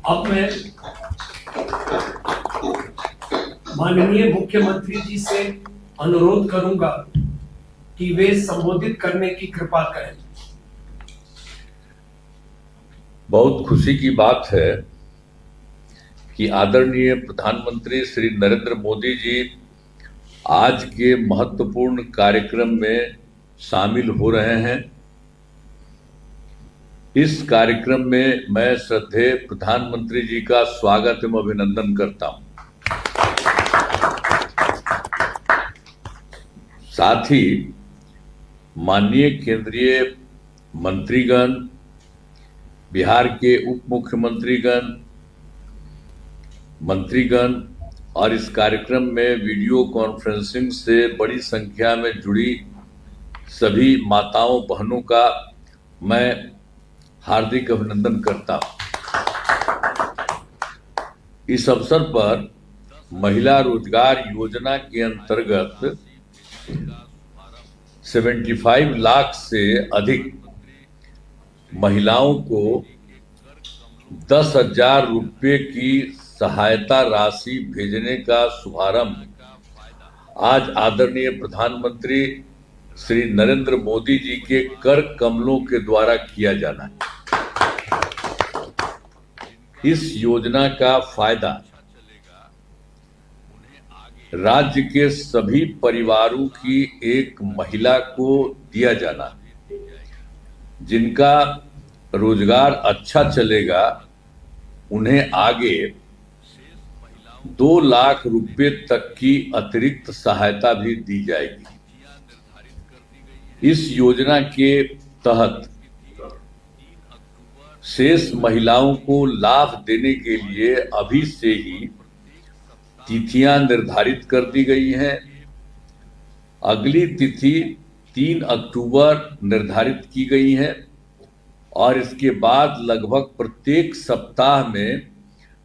अब मैं माननीय मुख्यमंत्री जी से अनुरोध करूंगा कि वे संबोधित करने की कृपा करें। बहुत खुशी की बात है कि आदरणीय प्रधानमंत्री श्री नरेंद्र मोदी जी आज के महत्वपूर्ण कार्यक्रम में शामिल हो रहे हैं। इस कार्यक्रम में मैं श्रद्धेय प्रधानमंत्री जी का स्वागत एवं अभिनंदन करता हूं। साथ ही माननीय केंद्रीय मंत्रीगण, बिहार के उप मुख्यमंत्रीगण, मंत्रीगण और इस कार्यक्रम में वीडियो कॉन्फ्रेंसिंग से बड़ी संख्या में जुड़ी सभी माताओं बहनों का मैं हार्दिक अभिनंदन करता हूं। इस अवसर पर महिला रोजगार योजना के अंतर्गत 75 लाख से अधिक महिलाओं को 10,000 रुपये की सहायता राशि भेजने का शुभारंभ आज आदरणीय प्रधानमंत्री श्री नरेंद्र मोदी जी के कर कमलों के द्वारा किया जाना है। इस योजना का फायदा राज्य के सभी परिवारों की एक महिला को दिया जाना है। जिनका रोजगार अच्छा चलेगा उन्हें आगे 2 लाख रुपए तक की अतिरिक्त सहायता भी दी जाएगी। इस योजना के तहत शेष महिलाओं को लाभ देने के लिए अभी से ही तिथियां निर्धारित कर दी गई हैं। अगली तिथि 3 अक्टूबर निर्धारित की गई है और इसके बाद लगभग प्रत्येक सप्ताह में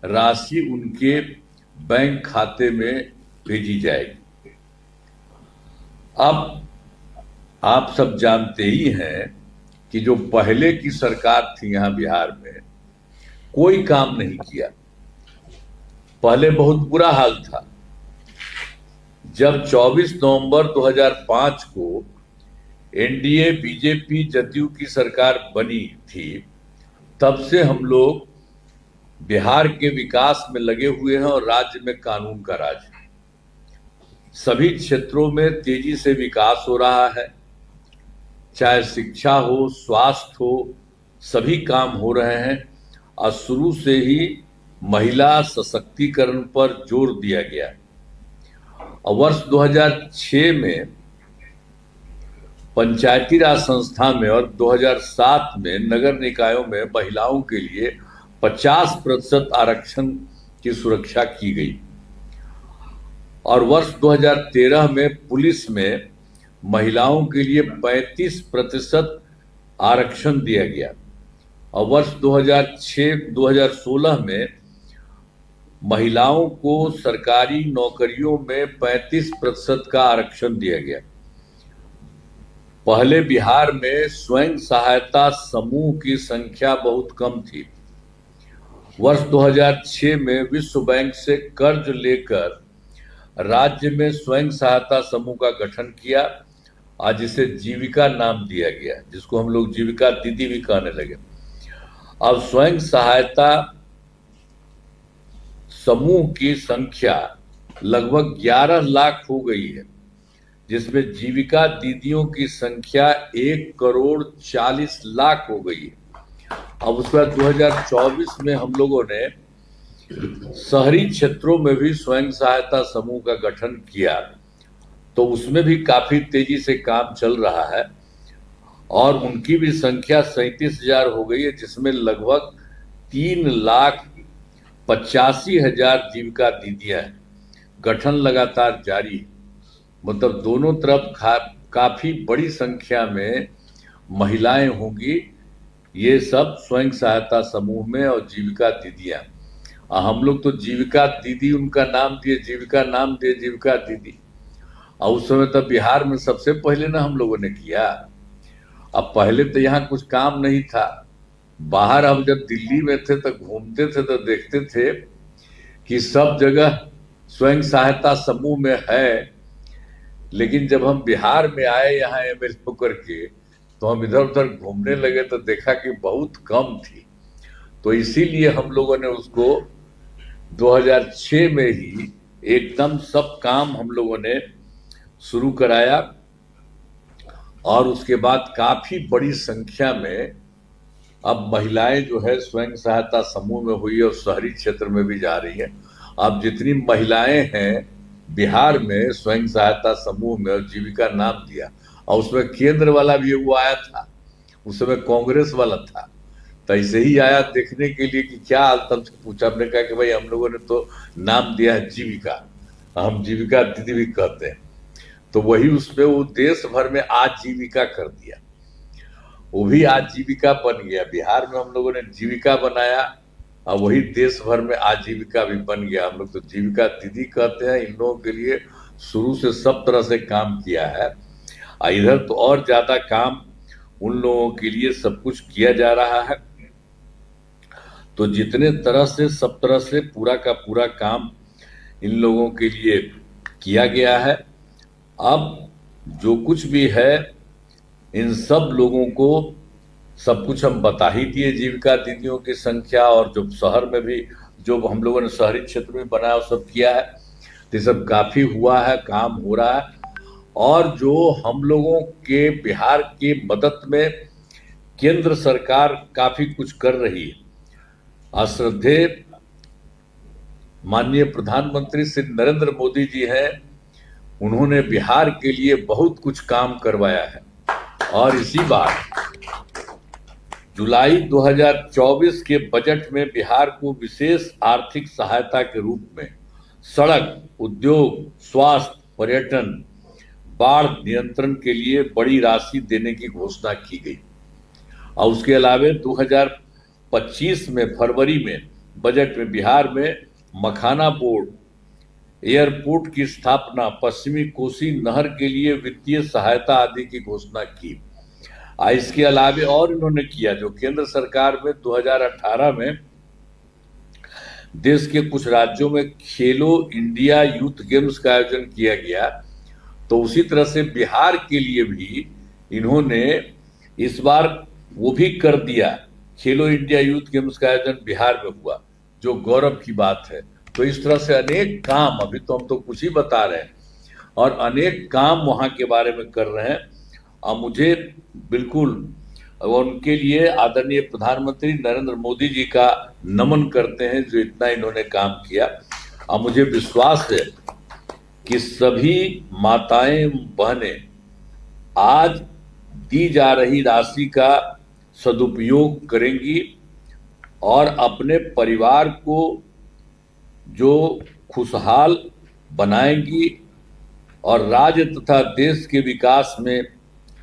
राशि उनके बैंक खाते में भेजी जाएगी। अब आप सब जानते ही हैं कि जो पहले की सरकार थी यहाँ बिहार में, कोई काम नहीं किया। पहले बहुत बुरा हाल था। जब 24 नवंबर 2005 को एनडीए बीजेपी जदयू की सरकार बनी थी, तब से हम लोग बिहार के विकास में लगे हुए हैं और राज्य में कानून का राज है। सभी क्षेत्रों में तेजी से विकास हो रहा है, चाहे शिक्षा हो, स्वास्थ्य हो, सभी काम हो रहे हैं और शुरू से ही महिला सशक्तिकरण पर जोर दिया गया। और वर्ष 2006 में पंचायती राज संस्था में और 2007 में नगर निकायों में महिलाओं के लिए 50% आरक्षण की सुरक्षा की गई और वर्ष 2013 में पुलिस में महिलाओं के लिए 35% आरक्षण दिया गया और वर्ष 2016 में महिलाओं को सरकारी नौकरियों में 35% का आरक्षण दिया गया। पहले बिहार में स्वयं सहायता समूह की संख्या बहुत कम थी। वर्ष 2006 में विश्व बैंक से कर्ज लेकर राज्य में स्वयं सहायता समूह का गठन किया। आज इसे जीविका नाम दिया गया, जिसको हम लोग जीविका दीदी भी कहने लगे। अब स्वयं सहायता समूह की संख्या लगभग 11 लाख हो गई है, जिसमें जीविका दीदियों की संख्या 1,40,00,000 हो गई है। अब उसके बाद 2024 में हम लोगों ने शहरी क्षेत्रों में भी स्वयं सहायता समूह का गठन किया, तो उसमें भी काफी तेजी से काम चल रहा है और उनकी भी संख्या 37,000 हो गई है, जिसमें लगभग 3,85,000 जीविका दीदियां हैं। गठन लगातार जारी है। मतलब दोनों तरफ काफी बड़ी संख्या में महिलाएं होंगी। ये सब स्वयं सहायता समूह में और जीविका दीदियां। हम लोग तो जीविका दीदी उनका नाम दिए, जीविका नाम दिए जीविका दीदी। और उस समय तब बिहार में सबसे पहले ना हम लोगों ने किया। अब पहले तो यहाँ कुछ काम नहीं था, बाहर हम जब दिल्ली में थे तो घूमते थे तो देखते थे कि सब जगह स्वयं सहायता समूह में है, लेकिन जब हम बिहार में आए यहाँ एमएलए होकर के, तो हम इधर उधर घूमने लगे तो देखा कि बहुत कम थी। तो इसीलिए हम लोगों ने उसको 2006 में ही एकदम सब काम हम लोगों ने शुरू कराया, और उसके बाद काफी बड़ी संख्या में अब महिलाएं जो है स्वयं सहायता समूह में हुई और शहरी क्षेत्र में भी जा रही है। अब जितनी महिलाएं हैं बिहार में स्वयं सहायता समूह में, और जीविका नाम दिया, और उसमें केंद्र वाला भी वो आया था, उस समय कांग्रेस वाला था, तो ऐसे ही आया देखने के लिए कि क्या हाल, तब से पूछा। हमने कहा कि भाई हम लोगों ने तो नाम दिया है जीविका, हम जीविका दीदी भी कहते हैं, तो वही उसमें वो देश भर में आजीविका कर दिया, वो भी आजीविका बन गया। बिहार में हम लोगों ने जीविका बनाया और वही देश भर में आजीविका भी बन गया। हम लोग तो जीविका दीदी कहते हैं। इन लोगों के लिए शुरू से सब तरह से काम किया है, और इधर तो और ज्यादा काम उन लोगों के लिए सब कुछ किया जा रहा है। तो जितने तरह से सब तरह से पूरा का पूरा काम इन लोगों के लिए किया गया है। अब जो कुछ भी है इन सब लोगों को सब कुछ हम बता ही दिए, जीविका दीदियों की संख्या, और जो शहर में भी जो हम लोगों ने शहरी क्षेत्र में बनाया वो सब किया है। तो सब काफी हुआ है, काम हो रहा है। और जो हम लोगों के बिहार की मदद में केंद्र सरकार काफी कुछ कर रही है। श्रद्धेय माननीय प्रधानमंत्री श्री नरेंद्र मोदी जी हैं, उन्होंने बिहार के लिए बहुत कुछ काम करवाया है। और इसी बार जुलाई 2024 के बजट में बिहार को विशेष आर्थिक सहायता के रूप में सड़क, उद्योग, स्वास्थ्य, पर्यटन, बाढ़ नियंत्रण के लिए बड़ी राशि देने की घोषणा की गई। और उसके अलावा 2025 में फरवरी में बजट में बिहार में मखाना बोर्ड, एयरपोर्ट की स्थापना, पश्चिमी कोसी नहर के लिए वित्तीय सहायता आदि की घोषणा की। इसके अलावा और इन्होंने किया, जो केंद्र सरकार में 2018 में देश के कुछ राज्यों में खेलो इंडिया यूथ गेम्स का आयोजन किया गया, तो उसी तरह से बिहार के लिए भी इन्होंने इस बार वो भी कर दिया। खेलो इंडिया यूथ गेम्स का आयोजन बिहार में हुआ, जो गौरव की बात है। तो इस तरह से अनेक काम, अभी तो हम तो कुछ ही बता रहे हैं, और अनेक काम वहां के बारे में कर रहे हैं। और मुझे बिल्कुल उनके लिए आदरणीय प्रधानमंत्री नरेंद्र मोदी जी का नमन करते हैं, जो इतना इन्होंने काम किया। और मुझे विश्वास है कि सभी माताएं बहनें आज दी जा रही राशि का सदुपयोग करेंगी और अपने परिवार को जो खुशहाल बनाएंगी और राज्य तथा देश के विकास में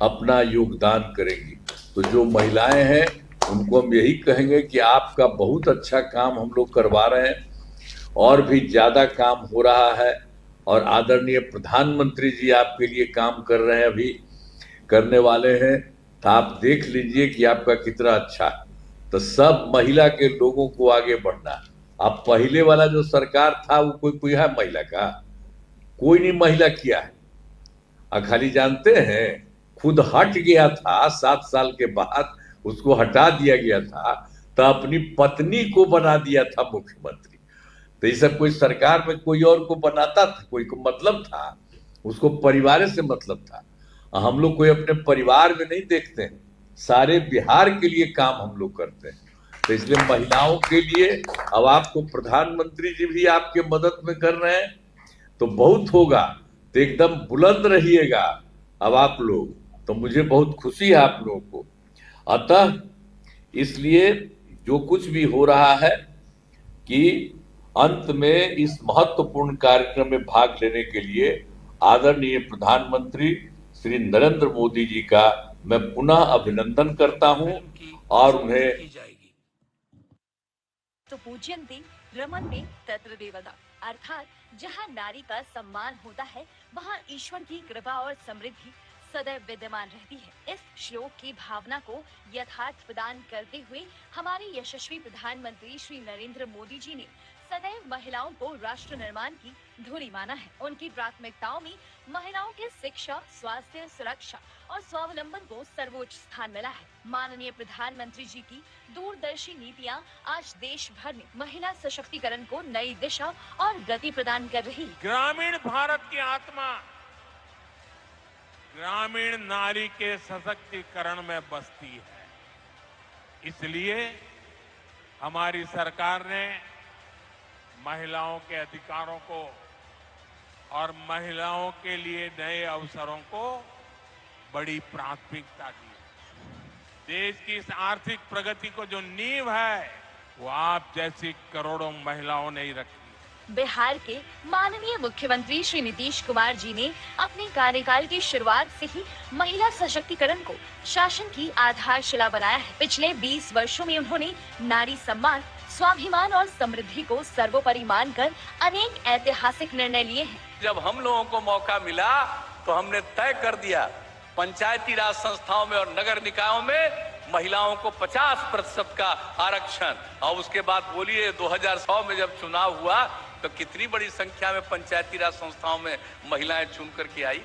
अपना योगदान करेंगी। तो जो महिलाएं हैं उनको हम यही कहेंगे कि आपका बहुत अच्छा काम हम लोग करवा रहे हैं, और भी ज्यादा काम हो रहा है, और आदरणीय प्रधानमंत्री जी आपके लिए काम कर रहे हैं, अभी करने वाले हैं। तो आप देख लीजिए कि आपका कितना अच्छा है। तो सब महिला के लोगों को आगे बढ़ना। अब पहले वाला जो सरकार था वो कोई है महिला का? कोई नहीं महिला किया है। खाली जानते हैं खुद हट गया था, 7 साल के बाद उसको हटा दिया गया था, तो अपनी पत्नी को बना दिया था मुख्यमंत्री। तो ये सब कोई सरकार में कोई और को बनाता था, कोई को मतलब था, उसको परिवार से मतलब था। हम लोग कोई अपने परिवार में नहीं देखते हैं, सारे बिहार के लिए काम हम लोग करते हैं। तो इसलिए महिलाओं के लिए अब आपको प्रधानमंत्री जी भी आपके मदद में कर रहे हैं, तो बहुत होगा। तो एकदम बुलंद रहिएगा अब आप लोग। तो मुझे बहुत खुशी है आप लोगों को। अतः इसलिए जो कुछ भी हो रहा है कि अंत में इस महत्वपूर्ण कार्यक्रम में भाग लेने के लिए आदरणीय प्रधानमंत्री श्री नरेंद्र मोदी जी का मैं पुनः अभिनंदन करता हूं और उन्हें तो पूज्यन्ते रमन्ते तत्र देवता, अर्थात जहाँ नारी का सम्मान होता है वहाँ ईश्वर की कृपा और समृद्धि सदैव विद्यमान रहती है। इस श्लोक की भावना को यथार्थ प्रदान करते हुए हमारे यशस्वी प्रधानमंत्री श्री नरेंद्र मोदी जी ने सदैव महिलाओं को राष्ट्र निर्माण की धुरी माना है। उनकी प्राथमिकताओं में महिलाओं के शिक्षा, स्वास्थ्य, सुरक्षा और स्वावलंबन को सर्वोच्च स्थान मिला है। माननीय प्रधानमंत्री जी की दूरदर्शी नीतियां आज देश भर में महिला सशक्तिकरण को नई दिशा और गति प्रदान कर रही है। ग्रामीण भारत की आत्मा ग्रामीण नारी के सशक्तिकरण में बसती है। इसलिए हमारी सरकार ने महिलाओं के अधिकारों को और महिलाओं के लिए नए अवसरों को बड़ी प्राथमिकता दी। देश की इस आर्थिक प्रगति को जो नींव है वो आप जैसी करोड़ों महिलाओं ने ही रखी। बिहार के माननीय मुख्यमंत्री श्री नीतीश कुमार जी ने अपने कार्यकाल की शुरुआत से ही महिला सशक्तिकरण को शासन की आधारशिला बनाया है। पिछले 20 वर्षों में उन्होंने नारी सम्मान, स्वाभिमान और समृद्धि को सर्वोपरि मानकर अनेक ऐतिहासिक निर्णय लिए हैं। जब हम लोगों को मौका मिला तो हमने तय कर दिया पंचायती राज संस्थाओं में और नगर निकायों में महिलाओं को 50% का आरक्षण। और उसके बाद बोलिए 2006 में जब चुनाव हुआ तो कितनी बड़ी संख्या में पंचायती राज संस्थाओं में महिलाएं चुन करके आई,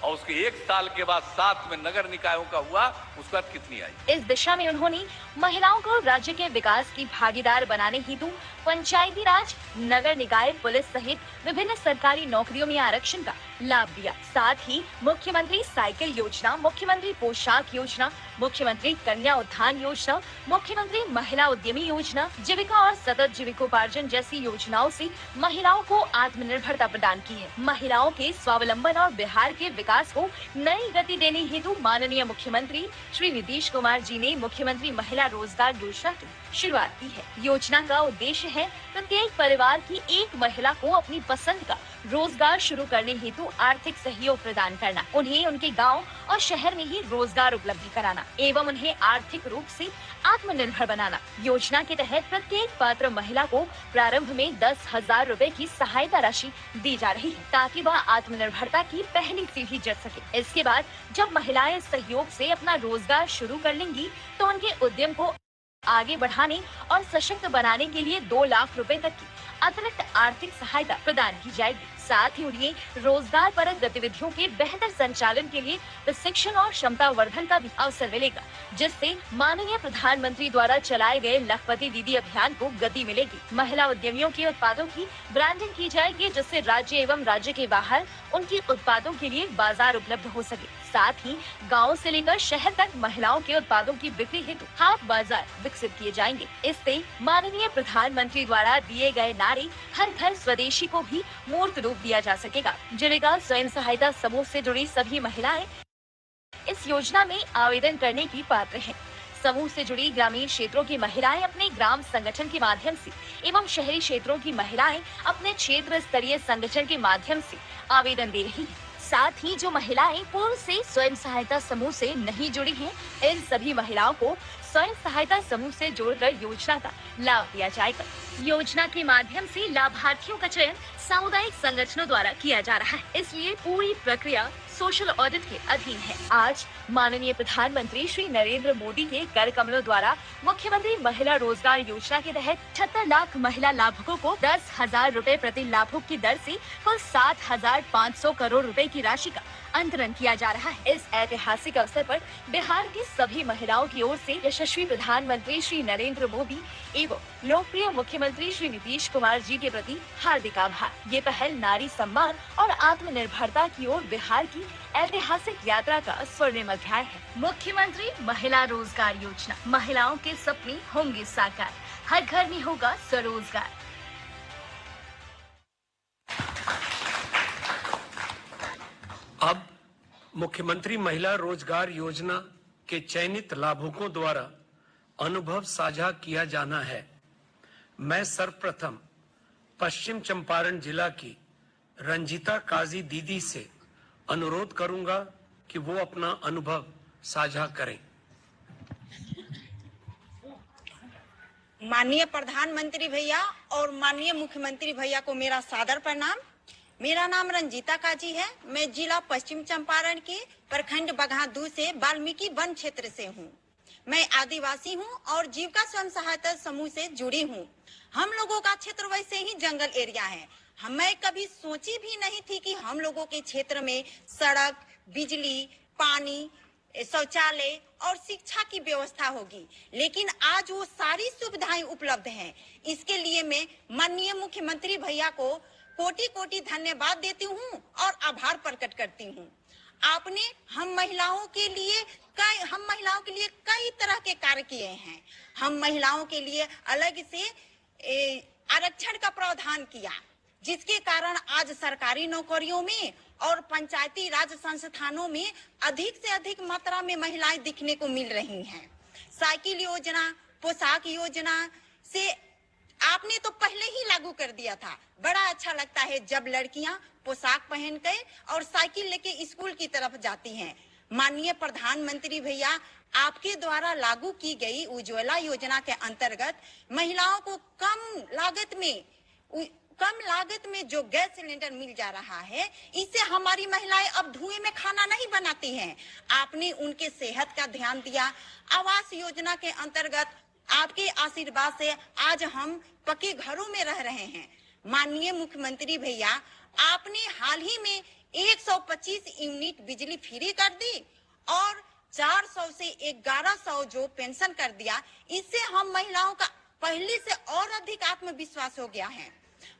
और उसके 1 साल के बाद 7 में नगर निकायों का हुआ, उसके बाद कितनी आई। इस दिशा में उन्होंने महिलाओं को राज्य के विकास की भागीदार बनाने हेतु पंचायती राज, नगर निकाय, पुलिस सहित विभिन्न सरकारी नौकरियों में आरक्षण का लाभ दिया। साथ ही मुख्यमंत्री साइकिल योजना, मुख्यमंत्री पोशाक योजना, मुख्यमंत्री कन्या उत्थान योजना, मुख्यमंत्री महिला उद्यमी योजना, जीविका और सतत जीविकोपार्जन जैसी योजनाओं से महिलाओं को आत्मनिर्भरता प्रदान की है। महिलाओं के स्वावलंबन और बिहार के विकास को नई गति देने हेतु माननीय मुख्यमंत्री श्री नीतीश कुमार जी ने मुख्यमंत्री महिला रोजगार योजना की शुरुआत की है। योजना का उद्देश्य है प्रत्येक परिवार की एक महिला को अपनी पसंद का रोजगार शुरू करने हेतु आर्थिक सहयोग प्रदान करना, उन्हें उनके गांव और शहर में ही रोजगार उपलब्ध कराना एवं उन्हें आर्थिक रूप से आत्मनिर्भर बनाना। योजना के तहत प्रत्येक पात्र महिला को प्रारंभ में 10,000 रुपए की सहायता राशि दी जा रही है ताकि वह आत्मनिर्भरता की पहली सीढ़ी चढ़ सके। इसके बाद जब महिलाएं सहयोग से अपना रोजगार शुरू कर लेंगी तो उनके उद्यम को आगे बढ़ाने और सशक्त बनाने के लिए 2 लाख रुपए तक की अतिरिक्त आर्थिक सहायता प्रदान की जाएगी। साथ ही उन्हें रोजगार परक गतिविधियों के बेहतर संचालन के लिए प्रशिक्षण और क्षमता वर्धन का भी अवसर मिलेगा, जिससे माननीय प्रधानमंत्री द्वारा चलाए गए लखपति दीदी अभियान को गति मिलेगी। महिला उद्यमियों के उत्पादों की ब्रांडिंग की जाएगी, जिससे राज्य एवं राज्य के बाहर उनके उत्पादों के लिए बाजार उपलब्ध हो सके। साथ ही गाँव से लेकर शहर तक महिलाओं के उत्पादों की बिक्री हेतु हाट बाजार विकसित किए जाएंगे। इससे माननीय प्रधानमंत्री द्वारा दिए गए नारे हर घर स्वदेशी को भी मूर्त रूप दिया जा सकेगा। जीविका स्वयं सहायता समूह से जुड़ी सभी महिलाएं इस योजना में आवेदन करने की पात्र हैं। समूह से जुड़ी ग्रामीण क्षेत्रों की महिलाएं अपने ग्राम संगठन के माध्यम से एवं शहरी क्षेत्रों की महिलाएं अपने क्षेत्र स्तरीय संगठन के माध्यम से आवेदन दे रही हैं। साथ ही जो महिलाएं पूर्व से स्वयं सहायता समूह से नहीं जुड़ी हैं, इन सभी महिलाओं को स्वयं सहायता समूह से जोड़कर योजना का लाभ दिया जाएगा। योजना के माध्यम से लाभार्थियों का चयन सामुदायिक संगठनों द्वारा किया जा रहा है, इसलिए पूरी प्रक्रिया सोशल ऑडिट के अधीन है। आज माननीय प्रधानमंत्री श्री नरेंद्र मोदी के कर कमलों द्वारा मुख्यमंत्री महिला रोजगार योजना के तहत 78 लाख महिला लाभुकों को 10,000 रुपए प्रति लाभुक की दर से कुल 7,500 करोड़ रुपए की राशि का अंतरण किया जा रहा है। इस ऐतिहासिक अवसर पर बिहार की सभी महिलाओं की ओर से यशस्वी प्रधानमंत्री श्री नरेंद्र मोदी एवं लोकप्रिय मुख्यमंत्री श्री नीतीश कुमार जी के प्रति हार्दिक आभार। ये पहल नारी सम्मान और आत्मनिर्भरता की ओर बिहार की ऐतिहासिक यात्रा का स्वर्णिम अध्याय है। मुख्यमंत्री महिला रोजगार योजना, महिलाओं के सपने होंगे साकार, हर घर में होगा स्वरोजगार। अब मुख्यमंत्री महिला रोजगार योजना के चयनित लाभुकों द्वारा अनुभव साझा किया जाना है। मैं सर्वप्रथम पश्चिम चंपारण जिला की रंजीता काजी दीदी से अनुरोध करूंगा कि वो अपना अनुभव साझा करें। माननीय प्रधानमंत्री भैया और माननीय मुख्यमंत्री भैया को मेरा सादर प्रणाम। मेरा नाम रंजीता काजी है। मैं जिला पश्चिम चंपारण के प्रखंड बगहादूर से वाल्मीकि वन क्षेत्र से हूँ। मैं आदिवासी हूँ और जीविका स्वयं सहायता समूह से जुड़ी हूँ। हम लोगों का क्षेत्र वैसे ही जंगल एरिया है। मैं कभी सोची भी नहीं थी कि हम लोगों के क्षेत्र में सड़क, बिजली, पानी, शौचालय और शिक्षा की व्यवस्था होगी, लेकिन आज वो सारी सुविधाएं उपलब्ध हैं। इसके लिए मैं माननीय मुख्यमंत्री भैया को कोटि कोटि धन्यवाद देती हूँ और आभार प्रकट करती हूँ। आपने हम महिलाओं के लिए कई तरह के कार्य किए हैं। हम महिलाओं के लिए अलग से आरक्षण का प्रावधान किया, जिसके कारण आज सरकारी नौकरियों में और पंचायती राज संस्थानों में अधिक से अधिक मात्रा में महिलाएं दिखने को मिल रही हैं। साइकिल योजना, पोशाक योजना से आपने तो पहले ही लागू कर दिया था। बड़ा अच्छा लगता है जब लड़कियां पोशाक पहन के और साइकिल लेके स्कूल की तरफ जाती हैं। माननीय प्रधानमंत्री भैया, आपके द्वारा लागू की गई उज्ज्वला योजना के अंतर्गत महिलाओं को कम लागत में जो गैस सिलेंडर मिल जा रहा है, इससे हमारी महिलाएं अब धुएं में खाना नहीं बनाती हैं। आपने उनके सेहत का ध्यान दिया। आवास योजना के अंतर्गत आपके आशीर्वाद से आज हम पक्के घरों में रह रहे हैं। माननीय मुख्यमंत्री भैया, आपने हाल ही में 125 यूनिट बिजली फ्री कर दी और 400 से 1100 जो पेंशन कर दिया। इससे हम महिलाओं का पहले से और अधिक आत्मविश्वास हो गया है।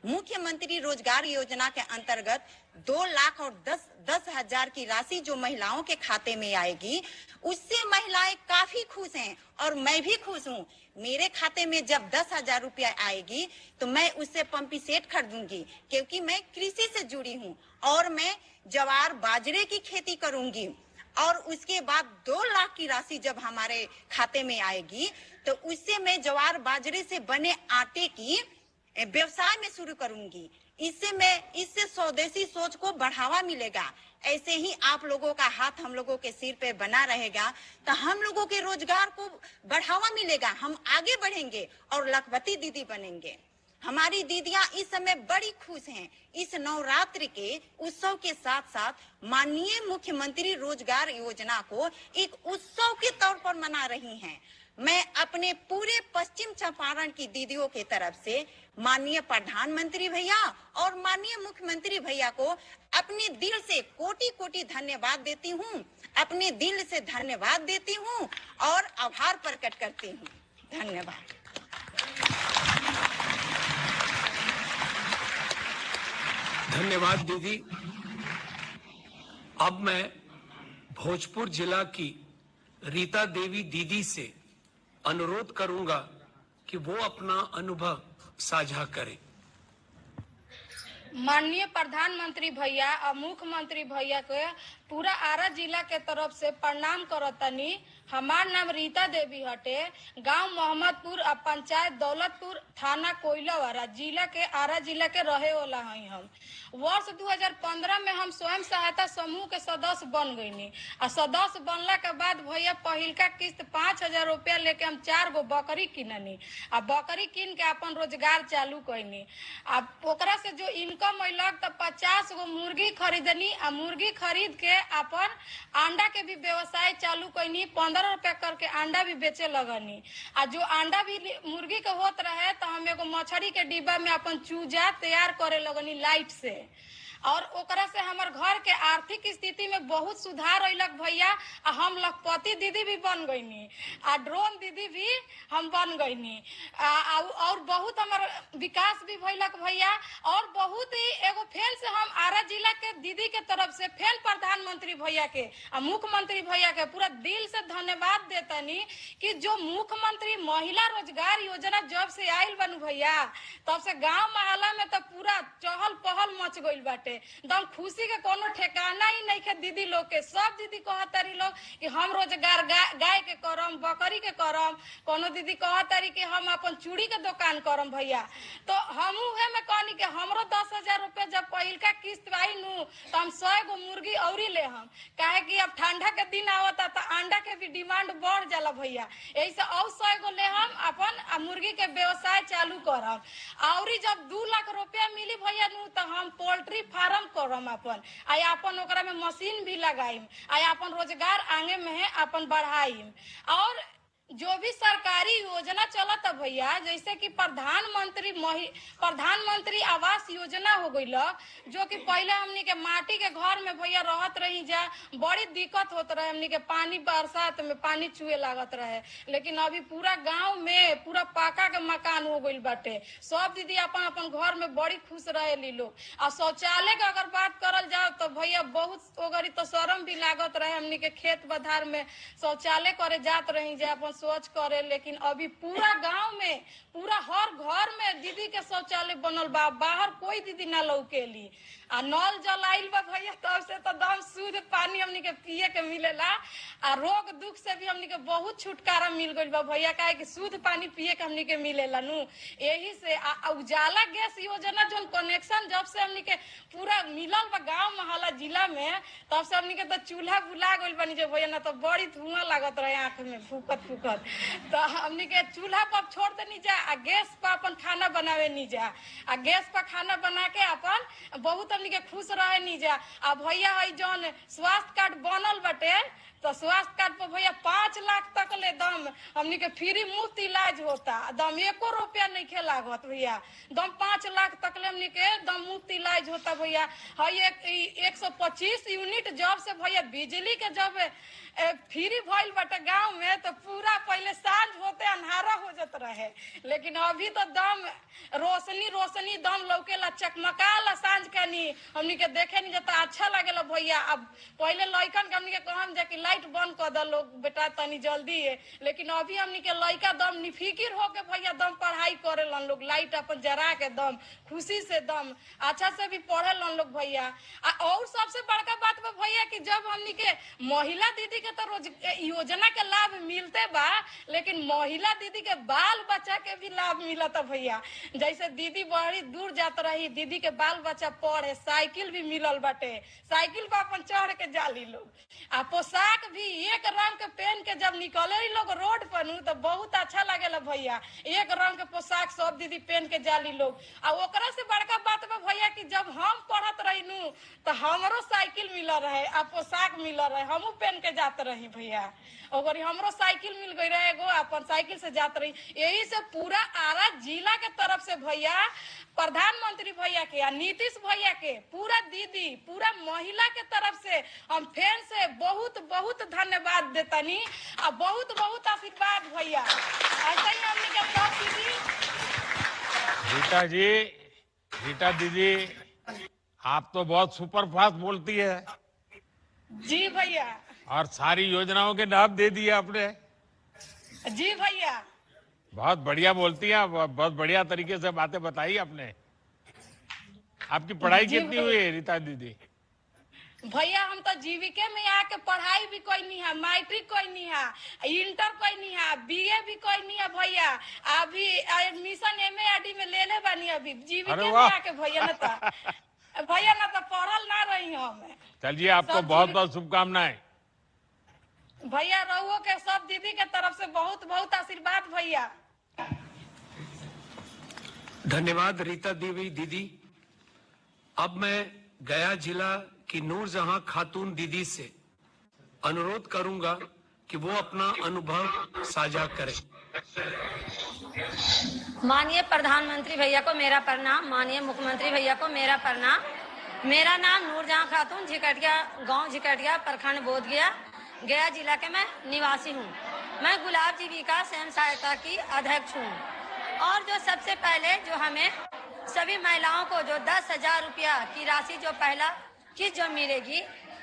मुख्यमंत्री रोजगार योजना के अंतर्गत 2,10,000 की राशि जो महिलाओं के खाते में आएगी, उससे महिलाएं काफी खुश हैं और मैं भी खुश हूँ। मेरे खाते में जब 10,000 रुपया आएगी तो मैं उससे पंपी सेट खरीदूंगी, क्योंकि मैं कृषि से जुड़ी हूँ और मैं ज्वार बाजरे की खेती करूंगी। और उसके बाद 2 लाख की राशि जब हमारे खाते में आएगी तो उससे मैं ज्वार बाजरे से बने आटे की व्यवसाय में शुरू करूंगी। इससे स्वदेशी सोच को बढ़ावा मिलेगा। ऐसे ही आप लोगों का हाथ हम लोगों के सिर पे बना रहेगा तो हम लोगों के रोजगार को बढ़ावा मिलेगा। हम आगे बढ़ेंगे और लखपति दीदी बनेंगे। हमारी दीदियां इस समय बड़ी खुश हैं। इस नवरात्रि के उत्सव के साथ साथ माननीय मुख्यमंत्री रोजगार योजना को एक उत्सव के तौर पर मना रही हैं। मैं अपने पूरे पश्चिम चंपारण की दीदियों के तरफ से माननीय प्रधानमंत्री भैया और माननीय मुख्यमंत्री भैया को अपने दिल से कोटि कोटि धन्यवाद देती हूँ। अपने दिल से धन्यवाद देती हूँ और आभार प्रकट करती हूँ। धन्यवाद। धन्यवाद दीदी। अब मैं भोजपुर जिला की रीता देवी दीदी से अनुरोध करूंगा कि वो अपना अनुभव साझा करें। माननीय प्रधानमंत्री भैया और मुख्यमंत्री भैया के पूरा आरा जिला के तरफ से प्रणाम करतनी। हमार नाम रीता देवी हटे, गांव मोहम्मदपुर और पंचायत दौलतपुर, थाना कोइलावाड़ा, जिला के आरा जिला के रहे वाला हई। हम वर्ष 2015 में हम स्वयं सहायता समूह के सदस्य बन गईनी और सदस्य बनला के बाद भैया पहिलका किस्त 5,000 रुपया लेके हम 4 गो बकरी किननी आ बकरी किन के अपन रोजगार चालू कैनी। अब ओकरा से जो इनकम अइलक तो 50 गो मुर्गी खरीदनी आ मुर्गी खरीद के अपन अंडा के भी व्यवसाय चालू कैनी। 15 रुपया करके अंडा भी बेचे लगनी। आ जो अंडा भी मुर्गी के होत रहे तो हम एगो मछली के डिब्बा में अपन चूजा तैयार करे लगनी लाइट से। और ओकरा से हमार घर के आर्थिक स्थिति में बहुत सुधार अइलक भैया। आ हम लखपति दीदी भी बन गईनी आ ड्रोन दीदी भी हम बन गईनी और बहुत हमार विकास भी भइलक भैया। और बहुत ही एगो फेल से हम आरा जिला के दीदी के तरफ से फेल प्रधानमंत्री भैया के आ मुख्यमंत्री भैया के पूरा दिल से धन्यवाद देतनी कि जो मुख्यमंत्री महिला रोजगार योजना जब से आयल बनू भैया, तब से गाँव मोहल्ला में तो पूरा चहल पहल मच गइल बाटे। एकदम खुशी के कोनो ठिकाना ही नहीं है दीदी लोग के। सब दीदी कहतारी लोग कि हम रोजगार गाय के करम, बकरी के करम। कोनो दीदी कहतारी कि हम अपन चूड़ी के दुकान करम भैया। तो हम उहे में कहनी कि हमरो 10,000 रुपया जब पहिलका किस्त आई नू तो हम 100 गो मुर्गी औरी ले हम, काहे कि अब ठंडा के दिन आवता तो अंडा के भी डिमांड बढ़ जाला भैया। ऐसे और 100 गो ले हम अपन मुर्गी के व्यवसाय चालू करम। औरी जब 2 लाख रुपया मिली भैया नू तो हम पोल्ट्री फार्म करम अपन आ अपन ओकरा में मशीन भी लगाइम आ अपन रोजगार आगे में है अपन बढ़ाइम। और जो भी सरकारी योजना चलत है भैया, जैसे कि प्रधानमंत्री आवास योजना हो गई, जो कि पहले हमनी के माटी के घर में भैया रहत रही जा, बड़ी दिक्कत होत रहे, हमनी के पानी बरसात में पानी चुए लागत रहे, लेकिन अभी पूरा गांव में पूरा पाका के मकान हो गई बाटे। सब दीदी अपन अपन घर में बड़ी खुश रहे लोग। और शौचालय के अगर बात करल जाओ तो भैया बहुत ओगरी तो शर्म भी लागत रहे, हमनी के खेत बधार में शौचालय करे जात रही जा अपन सोच करे, लेकिन अभी पूरा गांव में पूरा हर घर में दीदी के शौचालय बनल बा, बाहर कोई दीदी ना लौकेली। आ नल जल आइल बा भैया, तब से तो दम शुद्ध पानी हमनी के पिए के मिलेला आ रोग दुख से भी हमनी के बहुत छुटकारा मिल गइल बा भैया, काहे कि शुद्ध पानी पिए के हमनी के मिलेला नु। यही से उजाला गैस योजना जो कनेक्शन जब से हमनी के पूरा मिलल बा गांव मोहल्ला जिला में, तब से हमनी के तो चूल्हा बुला गइल बनी जो भैया, ना तो बड़ी धुआं लागत रहे आंख में फूकत फूकत। तो हमनी के चूल्हा पर छोड़ देनी जा आ गैस पर अपन खाना बनावे नी जा, आ गैस पर खाना बना के अपन बहुत हमनी के खुश रहे नी जा। आ भैया है जौन स्वास्थ्य कार्ड बनल बटे, तो स्वास्थ्य कार्ड पर भैया 5 लाख तक ले दम हमनी के फ्री मुफ्त इलाज होता, दम 1 रुपया नहीं खे लागत भैया, दम 5 लाख तक ले हमनी के दम मुफ्त इलाज होता भैया। है 125 यूनिट जब से भैया बिजली के जब फ्री भइल बटे गांव में, तो पूरा पहले सांझ होते अंधारा हो जात रहे, लेकिन अभी तो दम रोशनी दम लौकेला, चकमकाला सांझ के नी हमनी के देखे नहीं जाता, अच्छा लगेला भैया। अब पहले लइकन के हमनी के कहम जे कि लाइट बंद कर दे लोग बेटा तनी जल्दी है, लेकिन अभी हमनी के लइका दम निफिकिर होके भैया दम पढ़ाई करेलन लोग, लाइट अपन जरा के दम खुशी से दम अच्छा से भी पढ़ेलन लोग भैया। और सबसे बड़का बात बा भैया कि जब हमनी के महिला दीदी के तो रोज योजना के लाभ मिलते बा, लेकिन महिला दीदी के बाल बच्चा के भी लाभ मिलता भैया। जैसे दीदी बड़ी दूर जात रही, दीदी के बाल बच्चा पढ़े, साइकिल भी मिलल बाटे, साइकिल पर अपन चढ़ के जाली लोग। आ पोशाक भी एक रंग के पहन के जब निकले लोग रोड पर नु तो बहुत अच्छा लगेला भैया, एक रंग के पोशाक सब दीदी पहन के जाली लोग। आ ओकरा से बड़का बात बा भैया कि जब हम पढ़त रही नु तो हमरो साइकिल मिल रहे आ पोशाक मिल रहे, हमू पहन के जात रही भैया, और हमरो साइकिल मिल गई रहे एगो, अपन साइकिल से जात रही। यही से पूरा आरा जिला के तरफ से भैया प्रधानमंत्री भैया के, नीतीश भैया के, पूरा दीदी पूरा महिला के तरफ से हम फैन से बहुत बहुत धन्यवाद देतनी और बहुत बहुत आशीर्वाद भैया। ऐसा ही हमने के सब दीदी। रीता दीदी आप तो बहुत सुपर फास्ट बोलती है जी भैया। और सारी योजनाओं के लाभ दे दिए आपने। जी भैया बहुत बढ़िया बोलती हैं, बहुत बढ़िया तरीके से बातें बताई आपने। आपकी पढ़ाई कितनी हुई है रीता दीदी? भैया हम तो जीविका में आके पढ़ाई भी कोई नहीं है, मैट्रिक कोई नहीं है, इंटर कोई नहीं है, BA भी कोई नहीं है भैया। अभी एडमिशन MA में ले बानी अभी जीविका में आके भैया, ना तो पढ़ल ना रही हम। चलिए आपको बहुत बहुत शुभकामनाएं भैया। रहुओ के सब दीदी के तरफ से बहुत बहुत आशीर्वाद भैया। धन्यवाद रीता देवी दीदी। अब मैं गया जिला की नूरजहां खातून दीदी से अनुरोध करूंगा कि वो अपना अनुभव साझा करें। माननीय प्रधानमंत्री भैया को मेरा प्रणाम, माननीय मुख्यमंत्री भैया को मेरा प्रणाम। मेरा नाम नूरजहां खातून, झिकटिया गांव, झिकटिया प्रखंड बोधगया, गया जिला के मैं निवासी हूँ। मैं गुलाब जीविका स्वयं सहायता की अध्यक्ष हूँ। और जो सबसे पहले जो हमें सभी महिलाओं को जो 10,000 रुपया की राशि जो पहला किस्त जो मिलेगी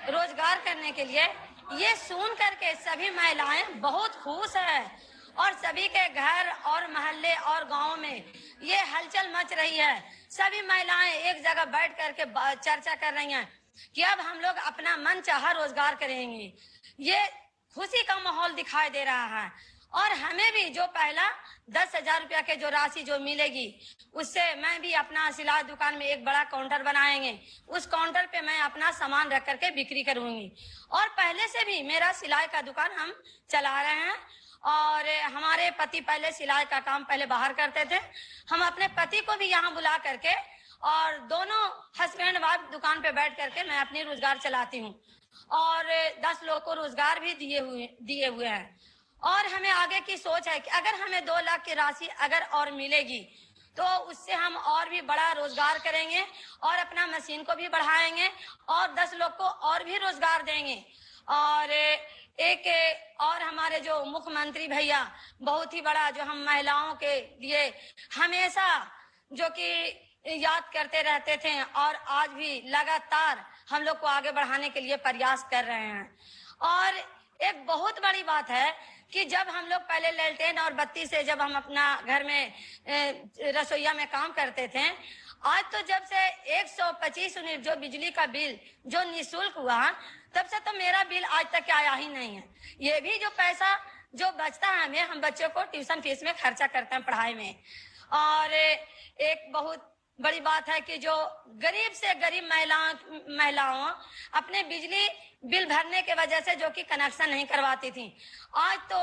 रोजगार करने के लिए, ये सुन करके सभी महिलाएं बहुत खुश है और सभी के घर और मोहल्ले और गांव में ये हलचल मच रही है। सभी महिलाएं एक जगह बैठ करके चर्चा कर रही हैं कि अब हम लोग अपना मन चाहा रोजगार करेंगे। ये खुशी का माहौल दिखाई दे रहा है। और हमें भी जो पहला 10,000 रुपया के जो राशि जो मिलेगी, उससे मैं भी अपना सिलाई दुकान में एक बड़ा काउंटर बनाएंगे। उस काउंटर पे मैं अपना सामान रख करके बिक्री करूंगी। और पहले से भी मेरा सिलाई का दुकान हम चला रहे हैं। और हमारे पति पहले सिलाई का काम पहले बाहर करते थे, हम अपने पति को भी यहाँ बुला करके और दोनों हस्बैंड वाइफ दुकान पे बैठ करके मैं अपनी रोजगार चलाती हूँ और 10 लोग को रोजगार भी दिए हुए हैं। और हमें आगे की सोच है कि अगर हमें 2 लाख की राशि अगर और मिलेगी तो उससे हम और भी बड़ा रोजगार करेंगे और अपना मशीन को भी बढ़ाएंगे और 10 लोग को और भी रोजगार देंगे। और एक और हमारे जो मुख्यमंत्री भैया बहुत ही बड़ा जो हम महिलाओं के लिए हमेशा जो कि याद करते रहते थे और आज भी लगातार हम लोग को आगे बढ़ाने के लिए प्रयास कर रहे हैं। और एक बहुत बड़ी बात है कि जब हम लोग पहले ललटेन और बत्ती से जब हम अपना घर में रसोईया में काम करते थे, आज तो जब से 125 यूनिट जो बिजली का बिल जो निःशुल्क हुआ तब से तो मेरा बिल आज तक आया ही नहीं है। ये भी जो पैसा जो बचता है हमें, हम बच्चों को ट्यूशन फीस में खर्चा करते हैं पढ़ाई में। और एक बहुत बड़ी बात है कि जो गरीब से गरीब महिलाओं अपने बिजली बिल भरने के वजह से जो कि कनेक्शन नहीं करवाती थी, आज तो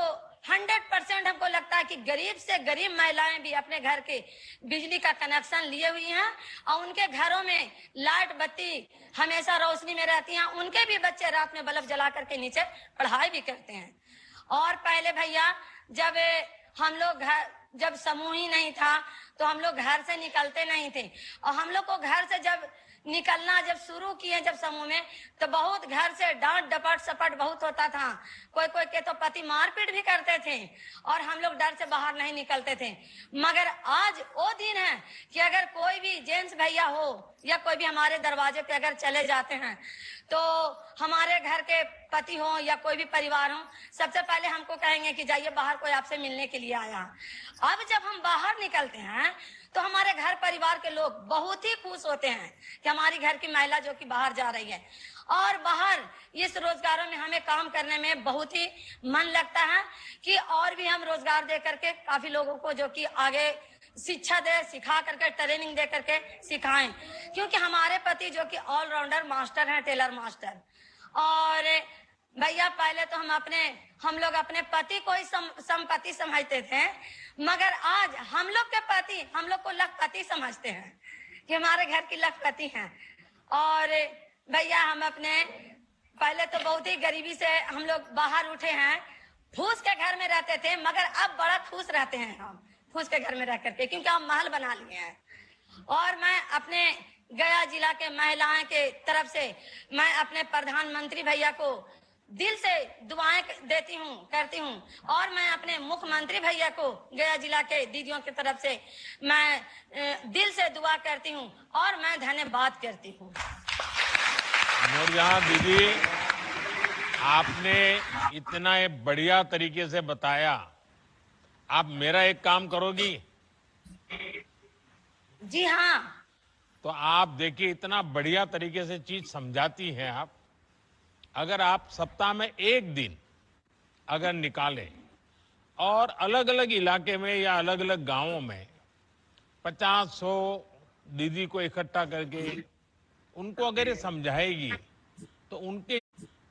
100% हमको लगता है कि गरीब से गरीब महिलाएं भी अपने घर के बिजली का कनेक्शन लिए हुई हैं और उनके घरों में लाइट बत्ती हमेशा रोशनी में रहती हैं। उनके भी बच्चे रात में बल्ब जला करके नीचे पढ़ाई भी करते हैं। और पहले भैया जब हम लोग जब समूह ही नहीं था तो हम लोग घर से निकलते नहीं थे और हम लोग को घर से जब निकलना जब शुरू किए जब समूह में तो बहुत घर से डांट डपट सपट बहुत होता था। कोई कोई के तो पति मारपीट भी करते थे और हम लोग डर से बाहर नहीं निकलते थे। मगर आज वो दिन है कि अगर कोई भी जेंट्स भैया हो या कोई भी हमारे दरवाजे पे अगर चले जाते हैं तो हमारे घर के पति हो या कोई भी परिवार हो, सबसे पहले हमको कहेंगे कि जाइए बाहर, कोई आपसे मिलने के लिए आया। अब जब हम बाहर निकलते हैं तो हमारे घर परिवार के लोग बहुत ही खुश होते हैं कि हमारी घर की महिला जो कि बाहर जा रही है। और बाहर इस रोजगारों में हमें काम करने में बहुत ही मन लगता है कि और भी हम रोजगार दे करके काफी लोगों को जो कि आगे शिक्षा दे, सिखा करके ट्रेनिंग दे करके सिखाएं, क्योंकि हमारे पति जो कि ऑलराउंडर मास्टर हैं, टेलर मास्टर। और भैया पहले तो हम लोग अपने पति को ही संपत्ति समझते थे, मगर आज हम लोग के पति हम लोग को लखपति समझते हैं कि हमारे घर की लखपति हैं। और भैया हम अपने पहले तो बहुत ही गरीबी से हम लोग बाहर उठे हैं, फूस के घर में रहते थे, मगर अब बड़ा खुश रहते हैं हम फूस के घर में रह करके, क्योंकि हम महल बना लिए हैं। और मैं अपने गया जिला के महिलाओं के तरफ से मैं अपने प्रधानमंत्री भैया को दिल से दुआएं देती हूँ, करती हूँ। और मैं अपने मुख्यमंत्री भैया को गया जिला के दीदियों की तरफ से मैं दिल से दुआ करती हूँ और मैं धन्यवाद करती हूँ। नूरजहां दीदी, आपने इतना बढ़िया तरीके से बताया, आप मेरा एक काम करोगी? जी हाँ। तो आप देखिए, इतना बढ़िया तरीके से चीज समझाती हैं आप। अगर आप सप्ताह में एक दिन अगर निकालें और अलग अलग इलाके में या अलग अलग गांवों में 50-100 दीदी को इकट्ठा करके उनको अगर ये समझाएगी तो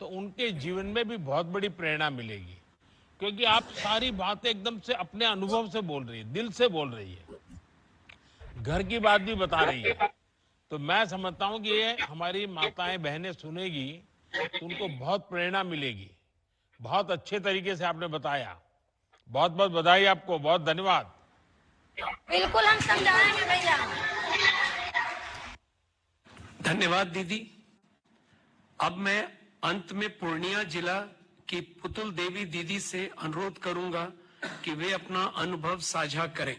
उनके जीवन में भी बहुत बड़ी प्रेरणा मिलेगी, क्योंकि आप सारी बातें एकदम से अपने अनुभव से बोल रही है, दिल से बोल रही है, घर की बात भी बता रही है। तो मैं समझता हूं कि ये हमारी माताएं बहनें सुनेगी तो उनको बहुत प्रेरणा मिलेगी। बहुत अच्छे तरीके से आपने बताया, बहुत बहुत बधाई आपको, बहुत धन्यवाद। बिल्कुल हम समझाएंगे भैया। धन्यवाद दीदी। अब मैं अंत में पूर्णिया जिला की पुतुल देवी दीदी से अनुरोध करूंगा कि वे अपना अनुभव साझा करें।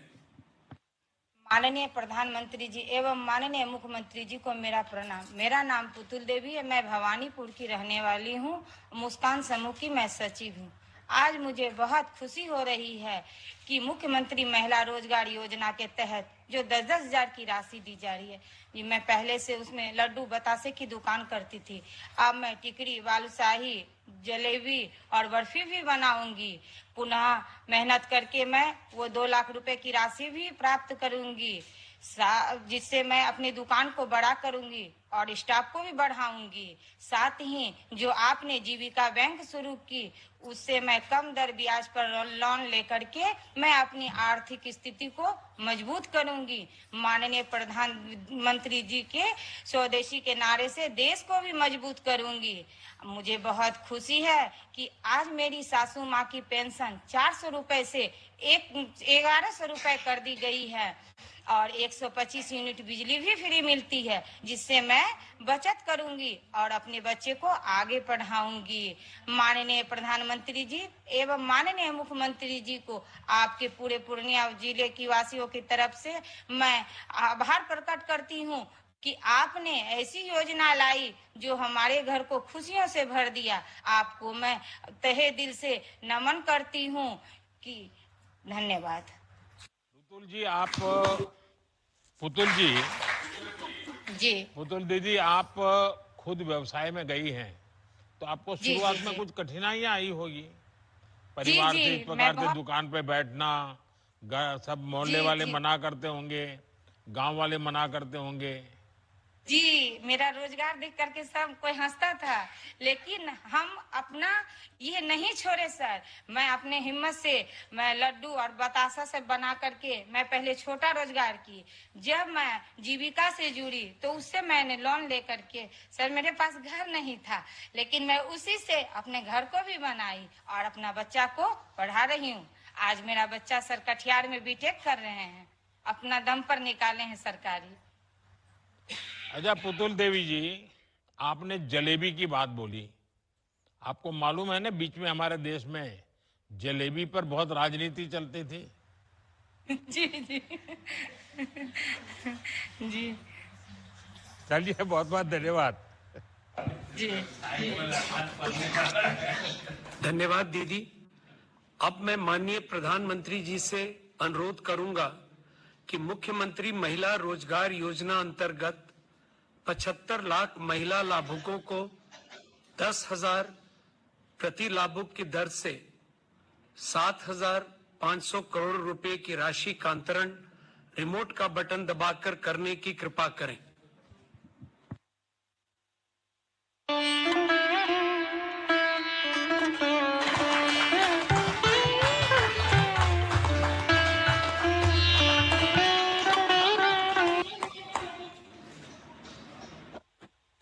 माननीय प्रधानमंत्री जी एवं माननीय मुख्यमंत्री जी को मेरा प्रणाम। मेरा नाम पुतुल देवी है, मैं भवानीपुर की रहने वाली हूँ, मुस्कान समूह की मैं सचिव हूँ। आज मुझे बहुत खुशी हो रही है कि मुख्यमंत्री महिला रोजगार योजना के तहत जो 10-10 हजार की राशि दी जा रही है। ये मैं पहले से उसमें लड्डू बतासे की दुकान करती थी, अब मैं टिकड़ी, बालूशाही, जलेबी और बर्फी भी बनाऊंगी। पुनः मेहनत करके मैं वो 2 लाख रुपए की राशि भी प्राप्त करूंगी। जिससे मैं अपनी दुकान को बड़ा करूंगी और स्टाफ को भी बढ़ाऊंगी। साथ ही जो आपने जीविका बैंक शुरू की, उससे मैं कम दर ब्याज पर लोन लेकर के मैं अपनी आर्थिक स्थिति को मजबूत करूंगी। माननीय प्रधानमंत्री जी के स्वदेशी के नारे से देश को भी मजबूत करूंगी। मुझे बहुत खुशी है कि आज मेरी सासू माँ की पेंशन 400 रुपए से 1100 रुपए कर दी गई है और 125 यूनिट बिजली भी फ्री मिलती है, जिससे मैं बचत करूंगी और अपने बच्चे को आगे पढ़ाऊंगी। माननीय प्रधानमंत्री जी एवं माननीय मुख्यमंत्री जी को आपके पूरे पूर्णिया जिले की वासियों की तरफ से मैं आभार प्रकट करती हूँ कि आपने ऐसी योजना लाई जो हमारे घर को खुशियों से भर दिया। आपको मैं तहे दिल से नमन करती हूँ कि धन्यवाद। पुतुल दीदी, आप खुद व्यवसाय में गई हैं, तो आपको शुरुआत में कुछ कठिनाइयां आई होगी। परिवार से इस प्रकार से दुकान पे बैठना, सब मोहल्ले वाले मना करते होंगे, गांव वाले मना करते होंगे। जी, मेरा रोजगार देख करके सब कोई हंसता था, लेकिन हम अपना ये नहीं छोड़े सर। मैं अपने हिम्मत से मैं लड्डू और बतासा से बना करके मैं पहले छोटा रोजगार की। जब मैं जीविका से जुड़ी तो उससे मैंने लोन ले करके, सर मेरे पास घर नहीं था, लेकिन मैं उसी से अपने घर को भी बनाई और अपना बच्चा को पढ़ा रही हूँ। आज मेरा बच्चा सर कटिहार में बीटेक कर रहे हैं, अपना दम पर निकाले हैं सरकारी। अच्छा पुतुल देवी जी, आपने जलेबी की बात बोली। आपको मालूम है ना, बीच में हमारे देश में जलेबी पर बहुत राजनीति चलती थी। जी जी जी, चलिए, बहुत बहुत धन्यवाद। जी धन्यवाद दीदी। अब मैं माननीय प्रधानमंत्री जी से अनुरोध करूंगा कि मुख्यमंत्री महिला रोजगार योजना अंतर्गत 75 लाख महिला लाभुकों को 10,000 प्रति लाभुक की दर से 7,500 करोड़ रुपए की राशि का अंतरण रिमोट का बटन दबाकर करने की कृपा करें।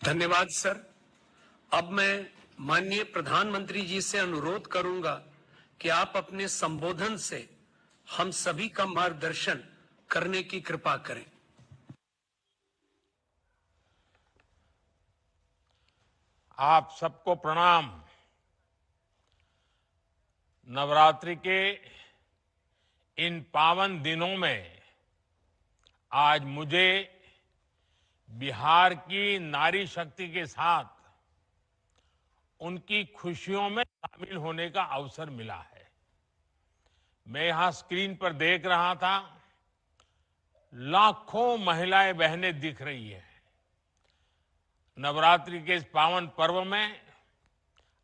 धन्यवाद सर। अब मैं माननीय प्रधानमंत्री जी से अनुरोध करूंगा कि आप अपने संबोधन से हम सभी का मार्गदर्शन करने की कृपा करें। आप सबको प्रणाम। नवरात्रि के इन पावन दिनों में आज मुझे बिहार की नारी शक्ति के साथ उनकी खुशियों में शामिल होने का अवसर मिला है। मैं यहां स्क्रीन पर देख रहा था, लाखों महिलाएं बहनें दिख रही है। नवरात्रि के इस पावन पर्व में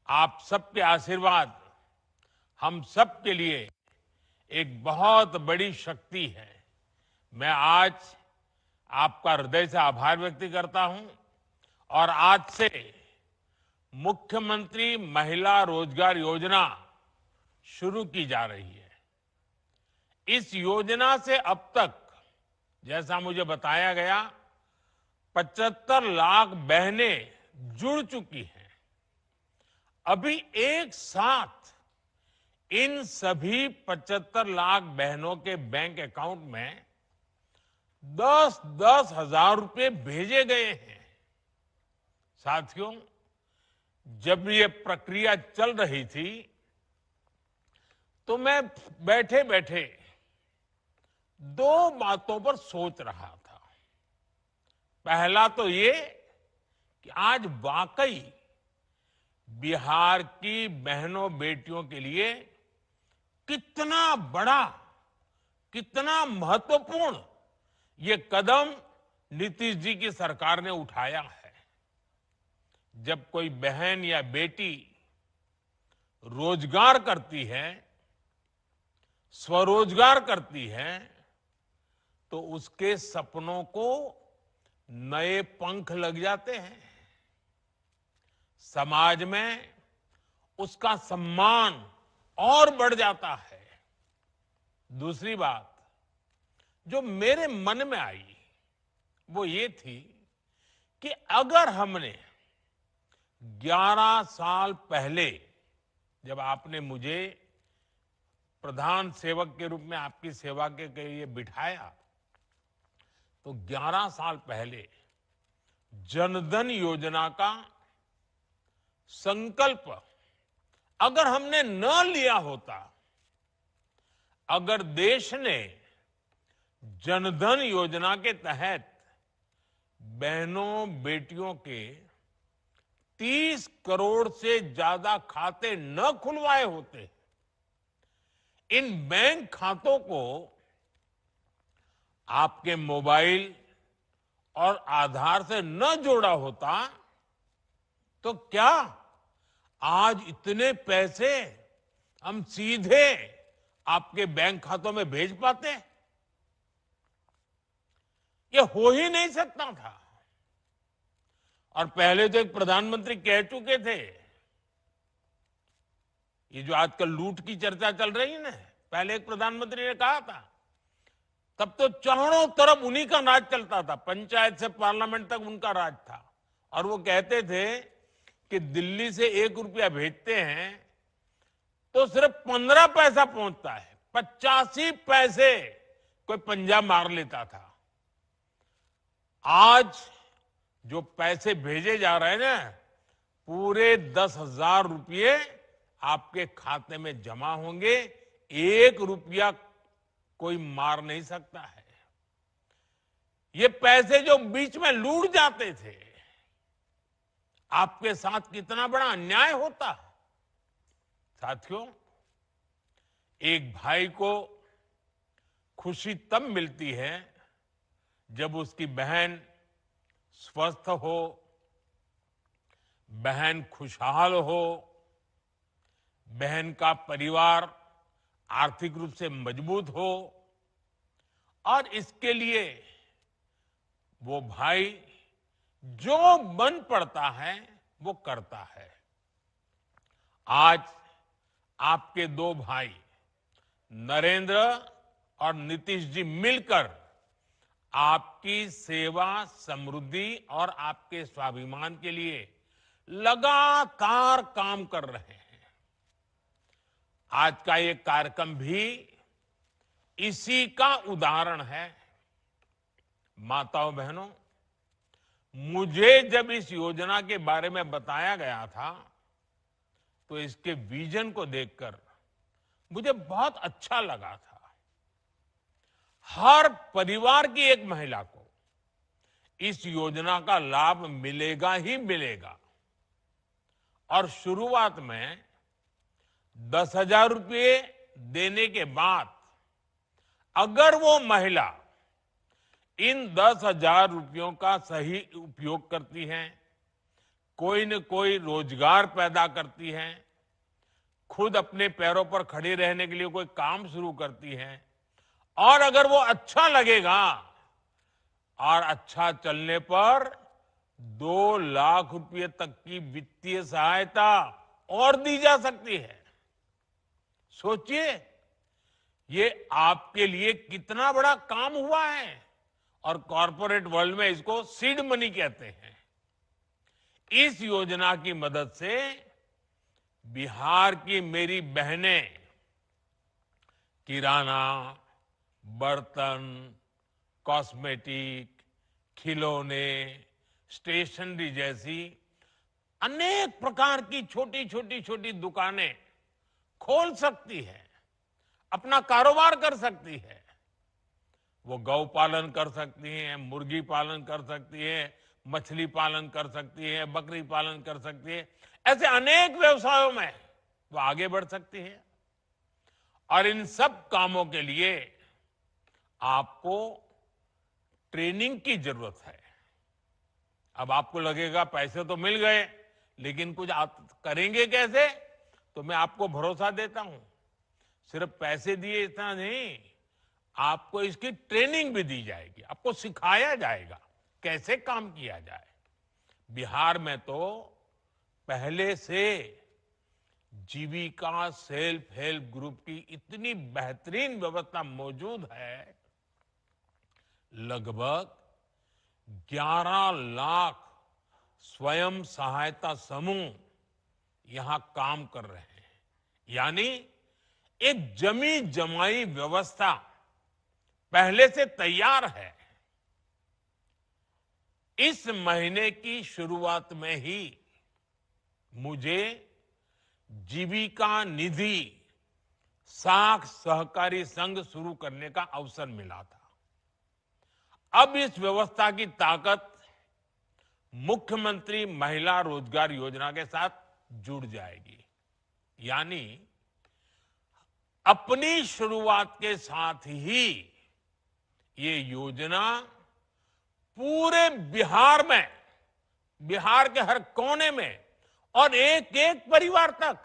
आप सबके आशीर्वाद हम सब के लिए एक बहुत बड़ी शक्ति है। मैं आज आपका हृदय से आभार व्यक्त करता हूं और आज से मुख्यमंत्री महिला रोजगार योजना शुरू की जा रही है। इस योजना से अब तक, जैसा मुझे बताया गया, 75 लाख बहनें जुड़ चुकी हैं। अभी एक साथ इन सभी 75 लाख बहनों के बैंक अकाउंट में 10-10 हजार रुपए भेजे गए हैं। साथियों, जब ये प्रक्रिया चल रही थी तो मैं बैठे बैठे दो बातों पर सोच रहा था। पहला तो ये कि आज वाकई बिहार की बहनों बेटियों के लिए कितना बड़ा, कितना महत्वपूर्ण ये कदम नीतीश जी की सरकार ने उठाया है। जब कोई बहन या बेटी रोजगार करती है, स्वरोजगार करती है, तो उसके सपनों को नए पंख लग जाते हैं, समाज में उसका सम्मान और बढ़ जाता है। दूसरी बात जो मेरे मन में आई वो ये थी कि अगर हमने 11 साल पहले, जब आपने मुझे प्रधान सेवक के रूप में आपकी सेवा के लिए बिठाया, तो 11 साल पहले जनधन योजना का संकल्प अगर हमने न लिया होता, अगर देश ने जनधन योजना के तहत बहनों बेटियों के 30 करोड़ से ज्यादा खाते न खुलवाए होते, इन बैंक खातों को आपके मोबाइल और आधार से न जोड़ा होता, तो क्या आज इतने पैसे हम सीधे आपके बैंक खातों में भेज पाते? ये हो ही नहीं सकता था। और पहले तो एक प्रधानमंत्री कह चुके थे, ये जो आजकल लूट की चर्चा चल रही है ना, पहले एक प्रधानमंत्री ने कहा था, तब तो चारों तरफ उन्हीं का राज चलता था, पंचायत से पार्लियामेंट तक उनका राज था। और वो कहते थे कि दिल्ली से 1 रुपया भेजते हैं तो सिर्फ 15 पैसा पहुंचता है, 85 पैसे कोई पंजा मार लेता था। आज जो पैसे भेजे जा रहे हैं ना, पूरे 10,000 रुपये आपके खाते में जमा होंगे, 1 रुपया कोई मार नहीं सकता है। ये पैसे जो बीच में लूट जाते थे, आपके साथ कितना बड़ा अन्याय होता। साथियों, एक भाई को खुशी तब मिलती है जब उसकी बहन स्वस्थ हो, बहन खुशहाल हो, बहन का परिवार आर्थिक रूप से मजबूत हो, और इसके लिए वो भाई जो बन पड़ता है वो करता है। आज आपके 2 भाई नरेंद्र और नीतीश जी मिलकर आपकी सेवा, समृद्धि और आपके स्वाभिमान के लिए लगातार काम कर रहे हैं। आज का ये कार्यक्रम भी इसी का उदाहरण है। माताओं बहनों, मुझे जब इस योजना के बारे में बताया गया था, तो इसके विजन को देखकर मुझे बहुत अच्छा लगा था। हर परिवार की एक महिला को इस योजना का लाभ मिलेगा ही मिलेगा। और शुरुआत में 10,000 रुपये देने के बाद अगर वो महिला इन 10,000 रुपयों का सही उपयोग करती है, कोई न कोई रोजगार पैदा करती है, खुद अपने पैरों पर खड़े रहने के लिए कोई काम शुरू करती है, और अगर वो अच्छा लगेगा और अच्छा चलने पर 2 लाख रुपए तक की वित्तीय सहायता और दी जा सकती है। सोचिए, ये आपके लिए कितना बड़ा काम हुआ है। और कॉर्पोरेट वर्ल्ड में इसको सीड मनी कहते हैं। इस योजना की मदद से बिहार की मेरी बहनें किराना, बर्तन, कॉस्मेटिक, खिलौने, स्टेशनरी जैसी अनेक प्रकार की छोटी दुकानें खोल सकती है, अपना कारोबार कर सकती है। वो गौ पालन कर सकती हैं, मुर्गी पालन कर सकती है, मछली पालन कर सकती है, बकरी पालन कर सकती है। ऐसे अनेक व्यवसायों में वो आगे बढ़ सकती है। और इन सब कामों के लिए आपको ट्रेनिंग की जरूरत है। अब आपको लगेगा पैसे तो मिल गए, लेकिन कुछ आप करेंगे कैसे? तो मैं आपको भरोसा देता हूं, सिर्फ पैसे दिए इतना नहीं, आपको इसकी ट्रेनिंग भी दी जाएगी, आपको सिखाया जाएगा कैसे काम किया जाए। बिहार में तो पहले से जीविका सेल्फ हेल्प ग्रुप की इतनी बेहतरीन व्यवस्था मौजूद है, लगभग 11 लाख स्वयं सहायता समूह यहां काम कर रहे हैं। यानी एक जमी जमाई व्यवस्था पहले से तैयार है। इस महीने की शुरुआत में ही मुझे जीविका निधि साख सहकारी संघ शुरू करने का अवसर मिला था। अब इस व्यवस्था की ताकत मुख्यमंत्री महिला रोजगार योजना के साथ जुड़ जाएगी। यानी अपनी शुरुआत के साथ ही ये योजना पूरे बिहार में, बिहार के हर कोने में और एक एक परिवार तक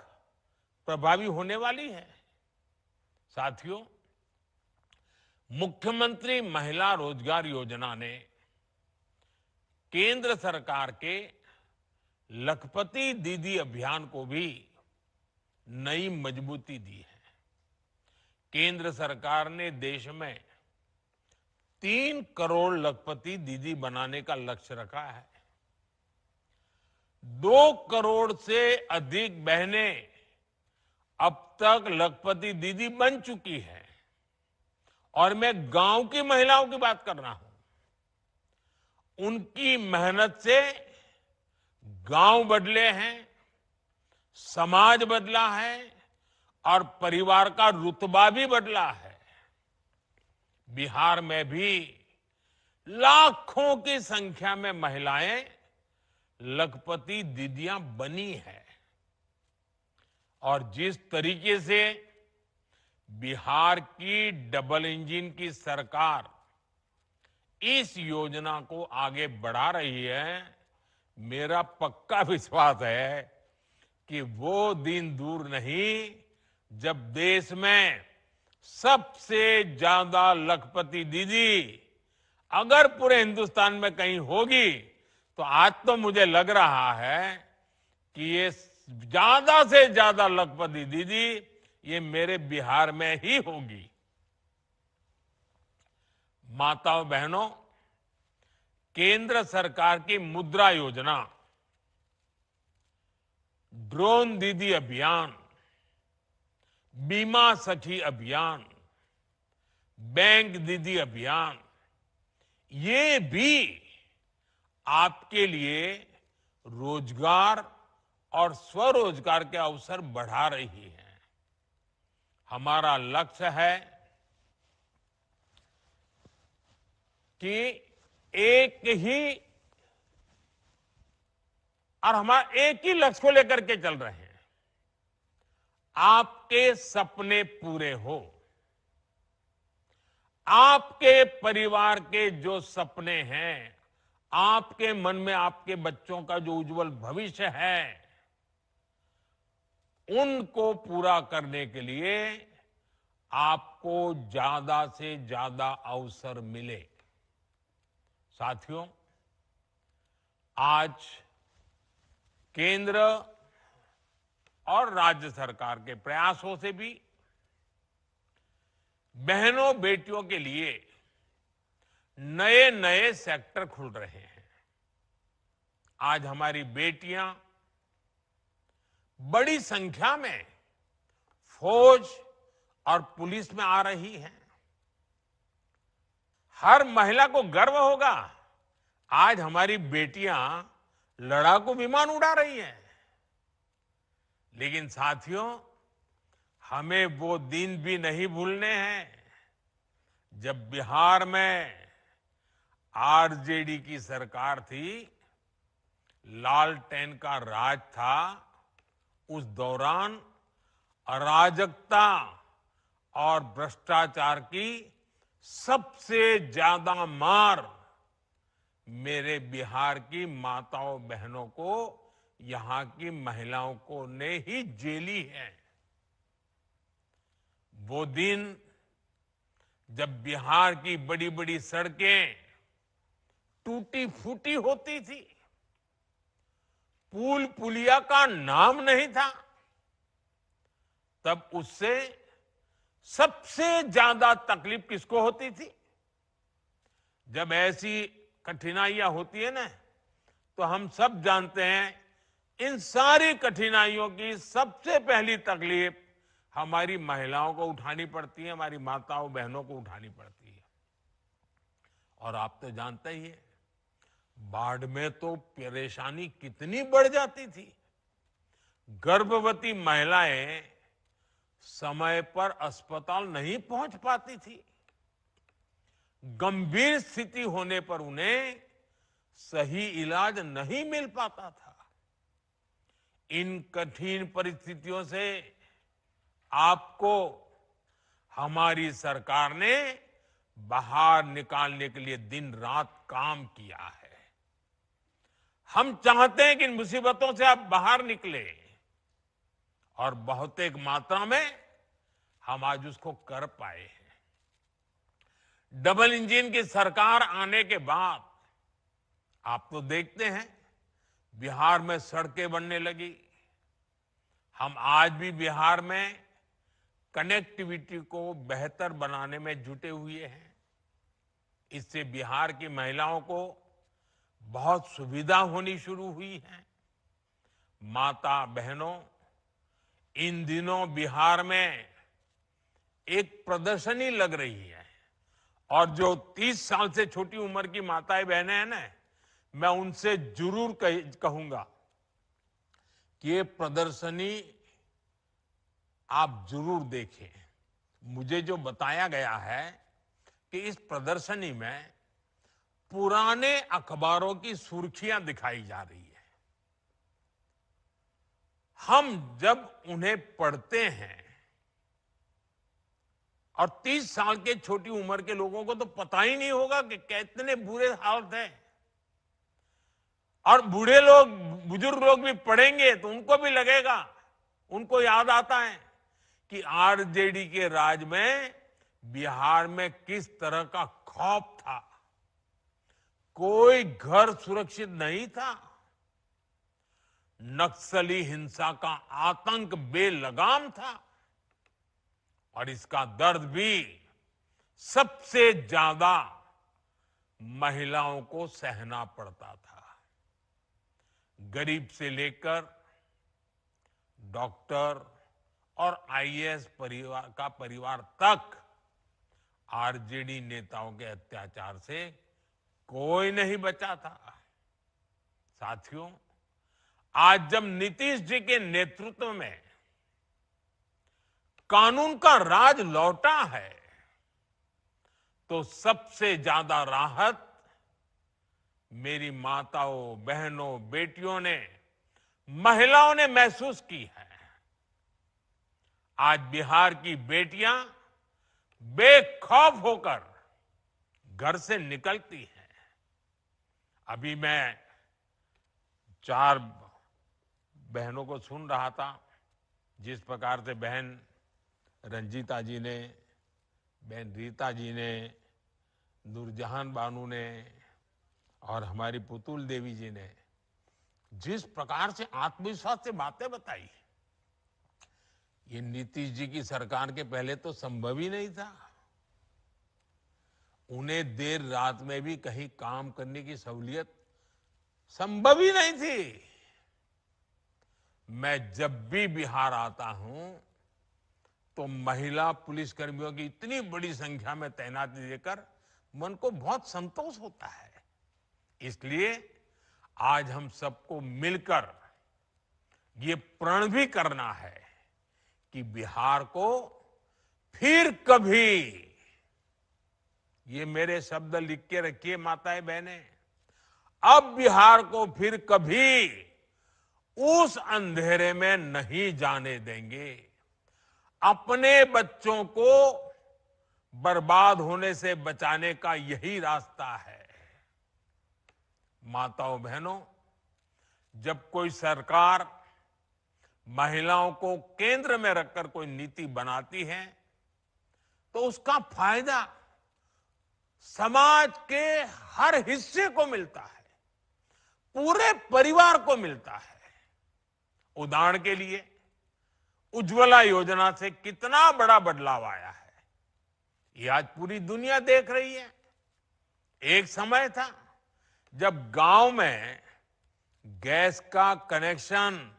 प्रभावी होने वाली है। साथियों, मुख्यमंत्री महिला रोजगार योजना ने केंद्र सरकार के लखपति दीदी अभियान को भी नई मजबूती दी है। केंद्र सरकार ने देश में 3 करोड़ लखपति दीदी बनाने का लक्ष्य रखा है। 2 करोड़ से अधिक बहनें अब तक लखपति दीदी बन चुकी है। और मैं गांव की महिलाओं की बात कर रहा हूं। उनकी मेहनत से गांव बदले हैं, समाज बदला है और परिवार का रुतबा भी बदला है। बिहार में भी लाखों की संख्या में महिलाएं लखपति दीदियां बनी है। और जिस तरीके से बिहार की डबल इंजन की सरकार इस योजना को आगे बढ़ा रही है, मेरा पक्का विश्वास है कि वो दिन दूर नहीं जब देश में सबसे ज्यादा लखपति दीदी अगर पूरे हिंदुस्तान में कहीं होगी तो आज तो मुझे लग रहा है कि ये ज्यादा से ज्यादा लखपति दीदी ये मेरे बिहार में ही होगी। माताओं बहनों, केंद्र सरकार की मुद्रा योजना, ड्रोन दीदी अभियान, बीमा सखी अभियान, बैंक दीदी अभियान, ये भी आपके लिए रोजगार और स्वरोजगार के अवसर बढ़ा रही है। हमारा लक्ष्य है कि एक ही लक्ष्य को लेकर के चल रहे हैं। आपके सपने पूरे हो, आपके परिवार के जो सपने हैं, आपके मन में आपके बच्चों का जो उज्जवल भविष्य है, उनको पूरा करने के लिए आपको ज्यादा से ज्यादा अवसर मिले। साथियों, आज केंद्र और राज्य सरकार के प्रयासों से भी बहनों बेटियों के लिए नए नए सेक्टर खुल रहे हैं। आज हमारी बेटियां बड़ी संख्या में फौज और पुलिस में आ रही हैं। हर महिला को गर्व होगा, आज हमारी बेटियां लड़ाकू विमान उड़ा रही हैं। लेकिन साथियों, हमें वो दिन भी नहीं भूलने हैं जब बिहार में आरजेडी की सरकार थी, लालटेन का राज था। उस दौरान अराजकता और भ्रष्टाचार की सबसे ज्यादा मार मेरे बिहार की माताओं बहनों को, यहां की महिलाओं को ने ही झेली है। वो दिन जब बिहार की बड़ी बड़ी सड़कें टूटी फूटी होती थी, पुल पुलिया का नाम नहीं था, तब उससे सबसे ज्यादा तकलीफ किसको होती थी? जब ऐसी कठिनाइयां होती है ना, तो हम सब जानते हैं इन सारी कठिनाइयों की सबसे पहली तकलीफ हमारी महिलाओं को उठानी पड़ती है, हमारी माताओं बहनों को उठानी पड़ती है। और आप तो जानते ही है, बाढ़ में तो परेशानी कितनी बढ़ जाती थी। गर्भवती महिलाएं समय पर अस्पताल नहीं पहुंच पाती थी। गंभीर स्थिति होने पर उन्हें सही इलाज नहीं मिल पाता था। इन कठिन परिस्थितियों से आपको हमारी सरकार ने बाहर निकालने के लिए दिन रात काम किया है। हम चाहते हैं कि इन मुसीबतों से आप बाहर निकले, और बहुत एक मात्रा में हम आज उसको कर पाए हैं। डबल इंजन की सरकार आने के बाद आप तो देखते हैं बिहार में सड़कें बनने लगी। हम आज भी बिहार में कनेक्टिविटी को बेहतर बनाने में जुटे हुए हैं। इससे बिहार की महिलाओं को बहुत सुविधा होनी शुरू हुई है। माता बहनों, इन दिनों बिहार में एक प्रदर्शनी लग रही है, और जो 30 साल से छोटी उम्र की माताएं बहनें हैं ना, मैं उनसे जरूर कहूंगा कि ये प्रदर्शनी आप जरूर देखें। मुझे जो बताया गया है कि इस प्रदर्शनी में पुराने अखबारों की सुर्खियां दिखाई जा रही है। हम जब उन्हें पढ़ते हैं, और 30 साल के छोटी उम्र के लोगों को तो पता ही नहीं होगा कि कितने बुरे हालत हैं, और बूढ़े लोग, बुजुर्ग लोग भी पढ़ेंगे तो उनको भी लगेगा, उनको याद आता है कि आरजेडी के राज में बिहार में किस तरह का खौफ था। कोई घर सुरक्षित नहीं था। नक्सली हिंसा का आतंक बेलगाम था, और इसका दर्द भी सबसे ज्यादा महिलाओं को सहना पड़ता था। गरीब से लेकर डॉक्टर और आईएएस परिवार तक आरजेडी नेताओं के अत्याचार से कोई नहीं बचा था। साथियों, आज जब नीतीश जी के नेतृत्व में कानून का राज लौटा है, तो सबसे ज्यादा राहत मेरी माताओं, बहनों, बेटियों ने, महिलाओं ने महसूस की है। आज बिहार की बेटियां बेखौफ होकर घर से निकलती हैं। अभी मैं 4 बहनों को सुन रहा था, जिस प्रकार से बहन रंजीता जी ने, बहन रीता जी ने, नूरजहान बानू ने और हमारी पुतुल देवी जी ने जिस प्रकार से आत्मविश्वास से बातें बताई, ये नीतीश जी की सरकार के पहले तो संभव ही नहीं था। उन्हें देर रात में भी कहीं काम करने की सहूलियत संभव ही नहीं थी। मैं जब भी बिहार आता हूं तो महिला पुलिसकर्मियों की इतनी बड़ी संख्या में तैनाती देकर मन को बहुत संतोष होता है। इसलिए आज हम सबको मिलकर ये प्रण भी करना है कि बिहार को फिर कभी, ये मेरे शब्द लिख के रखिए माताएं बहनें, अब बिहार को फिर कभी उस अंधेरे में नहीं जाने देंगे। अपने बच्चों को बर्बाद होने से बचाने का यही रास्ता है। माताओं बहनों, जब कोई सरकार महिलाओं को केंद्र में रखकर कोई नीति बनाती है, तो उसका फायदा समाज के हर हिस्से को मिलता है, पूरे परिवार को मिलता है। उदाहरण के लिए उज्ज्वला योजना से कितना बड़ा बदलाव आया है, ये आज पूरी दुनिया देख रही है। एक समय था जब गांव में गैस का कनेक्शन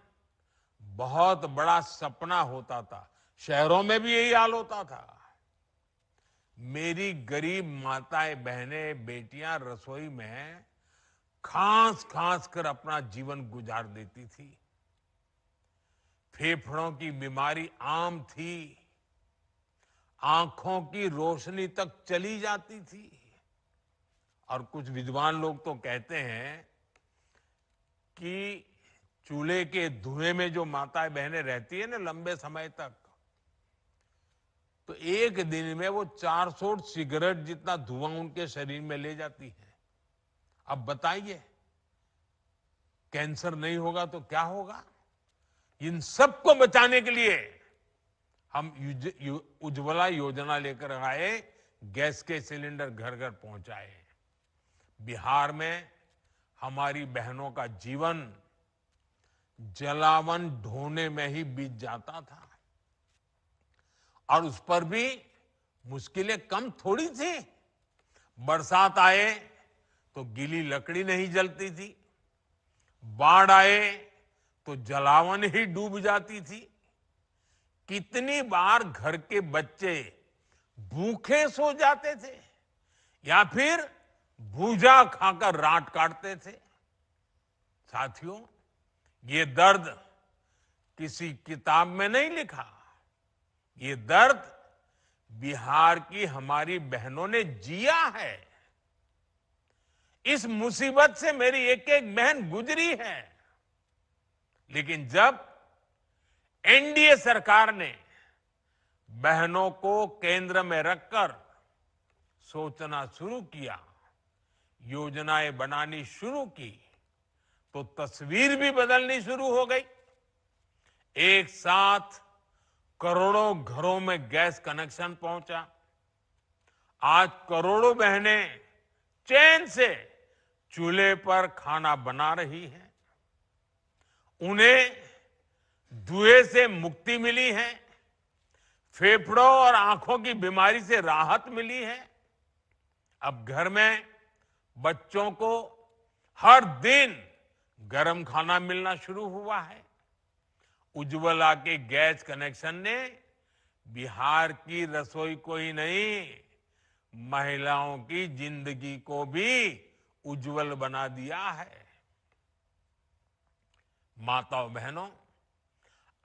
बहुत बड़ा सपना होता था, शहरों में भी यही हाल होता था। मेरी गरीब माताएं, बहनें, बेटियां रसोई में खांस खांस कर अपना जीवन गुजार देती थी। फेफड़ों की बीमारी आम थी, आंखों की रोशनी तक चली जाती थी। और कुछ विद्वान लोग तो कहते हैं कि चूल्हे के धुएं में जो माताएं बहनें रहती है ना लंबे समय तक, तो एक दिन में वो 400 सिगरेट जितना धुआं उनके शरीर में ले जाती है। अब बताइए, कैंसर नहीं होगा तो क्या होगा? इन सबको बचाने के लिए हम उज्ज्वला योजना लेकर आए, गैस के सिलेंडर घर घर पहुंचाए। बिहार में हमारी बहनों का जीवन जलावन ढोने में ही बीत जाता था, और उस पर भी मुश्किलें कम थोड़ी थी। बरसात आए तो गीली लकड़ी नहीं जलती थी, बाढ़ आए तो जलावन ही डूब जाती थी। कितनी बार घर के बच्चे भूखे सो जाते थे या फिर भूजा खाकर रात काटते थे। साथियों, ये दर्द किसी किताब में नहीं लिखा, ये दर्द बिहार की हमारी बहनों ने जिया है। इस मुसीबत से मेरी एक एक बहन गुजरी है। लेकिन जब एनडीए सरकार ने बहनों को केंद्र में रखकर सोचना शुरू किया, योजनाएं बनानी शुरू की, तो तस्वीर भी बदलनी शुरू हो गई। एक साथ करोड़ों घरों में गैस कनेक्शन पहुंचा। आज करोड़ों बहनें चैन से चूल्हे पर खाना बना रही हैं। उन्हें धुएं से मुक्ति मिली है, फेफड़ों और आंखों की बीमारी से राहत मिली है। अब घर में बच्चों को हर दिन गर्म खाना मिलना शुरू हुआ है। उज्ज्वला के गैस कनेक्शन ने बिहार की रसोई को ही नहीं, महिलाओं की जिंदगी को भी उज्जवल बना दिया है। माताओं बहनों,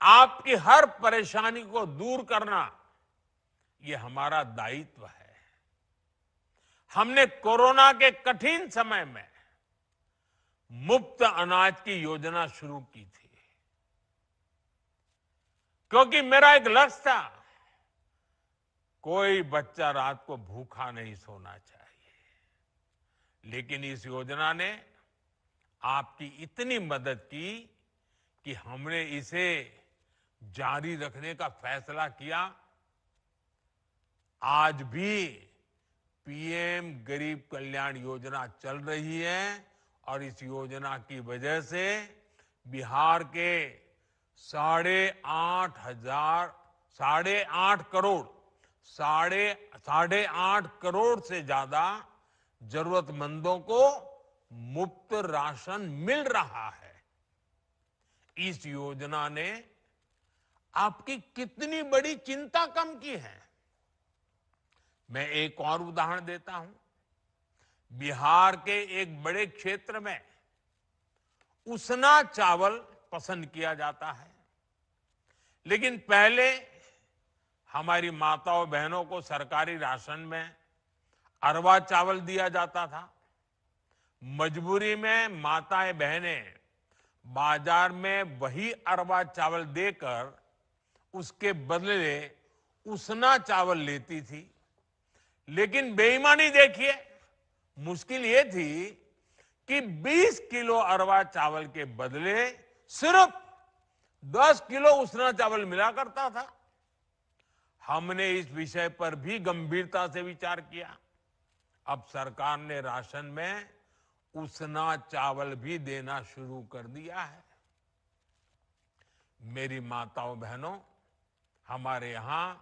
आपकी हर परेशानी को दूर करना ये हमारा दायित्व है। हमने कोरोना के कठिन समय में मुफ्त अनाज की योजना शुरू की थी, क्योंकि मेरा एक लक्ष्य था, कोई बच्चा रात को भूखा नहीं सोना चाहिए। लेकिन इस योजना ने आपकी इतनी मदद की कि हमने इसे जारी रखने का फैसला किया। आज भी पीएम गरीब कल्याण योजना चल रही है, और इस योजना की वजह से बिहार के 8.5 करोड़ से ज्यादा जरूरतमंदों को मुफ्त राशन मिल रहा है। इस योजना ने आपकी कितनी बड़ी चिंता कम की है। मैं एक और उदाहरण देता हूं। बिहार के एक बड़े क्षेत्र में उसना चावल पसंद किया जाता है, लेकिन पहले हमारी माताओं बहनों को सरकारी राशन में अरवा चावल दिया जाता था। मजबूरी में माताएं बहनें बाजार में वही अरवा चावल देकर उसके बदले उसना चावल लेती थी। लेकिन बेईमानी देखिए, मुश्किल ये थी कि 20 किलो अरवा चावल के बदले सिर्फ 10 किलो उसना चावल मिला करता था। हमने इस विषय पर भी गंभीरता से विचार किया। अब सरकार ने राशन में उसना चावल भी देना शुरू कर दिया है। मेरी माताओं बहनों, हमारे यहां